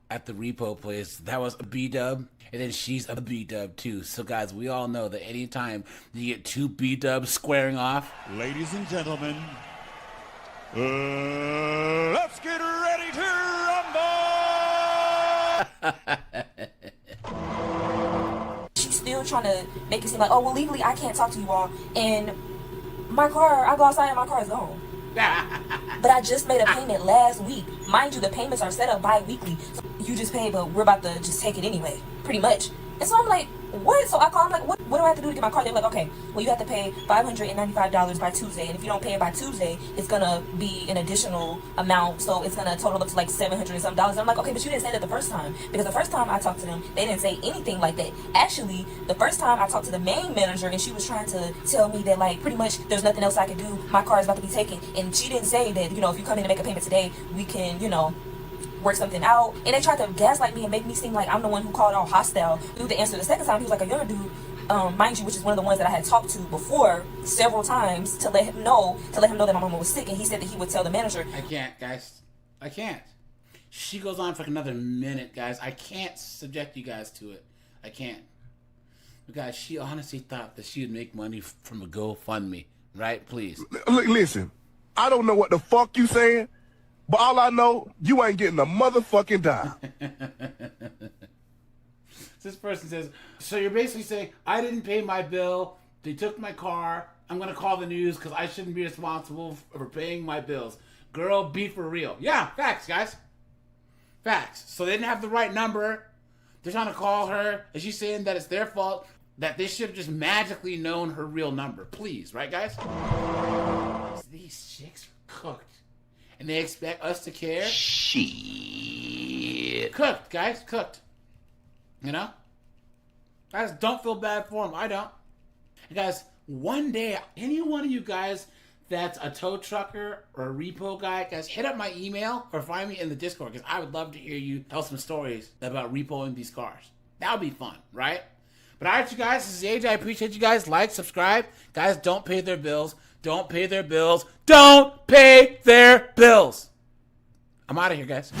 at the repo place, that was a B-dub, and then she's a B-dub too? So guys, we all know that anytime you get two B-dubs squaring off, ladies and gentlemen, let's get ready to rumble. Still trying to make it seem like, oh, well, legally I can't talk to you all, and my car, I go outside and my car is gone. But I just made a payment last week. Mind you, the payments are set up bi-weekly. So you just pay, but we're about to just take it anyway, pretty much. And so I'm like, what? So I call, I'm like, what do I have to do to get my car? They're like, okay, well, you have to pay $595 by Tuesday. And if you don't pay it by Tuesday, it's going to be an additional amount. So it's going to total up to like $700 and some. I'm like, okay, but you didn't say that the first time. Because the first time I talked to them, they didn't say anything like that. Actually, the first time I talked to the main manager, and she was trying to tell me that, like, pretty much there's nothing else I can do. My car is about to be taken. And she didn't say that, if you come in and make a payment today, we can, work something out. And they tried to gaslight me and make me seem like I'm the one who called all hostile. Dude, the answer the second time, he was like a younger dude, mind you, which is one of the ones that I had talked to before several times to let him know that my mama was sick, and he said that he would tell the manager. I can't, guys. I can't. She goes on for like another minute, guys. I can't subject you guys to it. I can't. But guys, she honestly thought that she would make money from a GoFundMe, right? Please. Listen, I don't know what the fuck you saying, but all I know, you ain't getting a motherfucking dime. This person says, so you're basically saying, I didn't pay my bill, they took my car, I'm going to call the news because I shouldn't be responsible for paying my bills. Girl, be for real. Yeah, facts, guys. Facts. So they didn't have the right number. They're trying to call her, and she's saying that it's their fault, that they should have just magically known her real number. Please, right, guys? These chicks are cooked. And they expect us to care? Shit. Cooked, guys. Cooked. Guys, don't feel bad for them. I don't. And guys, one day, any one of you guys that's a tow trucker or a repo guy, guys, hit up my email or find me in the Discord, because I would love to hear you tell some stories about repoing these cars. That would be fun, right? But all right, you guys, this is AJ. I appreciate you guys. Like, subscribe. Guys, don't pay their bills. Don't pay their bills. Don't pay their bills. I'm out of here, guys.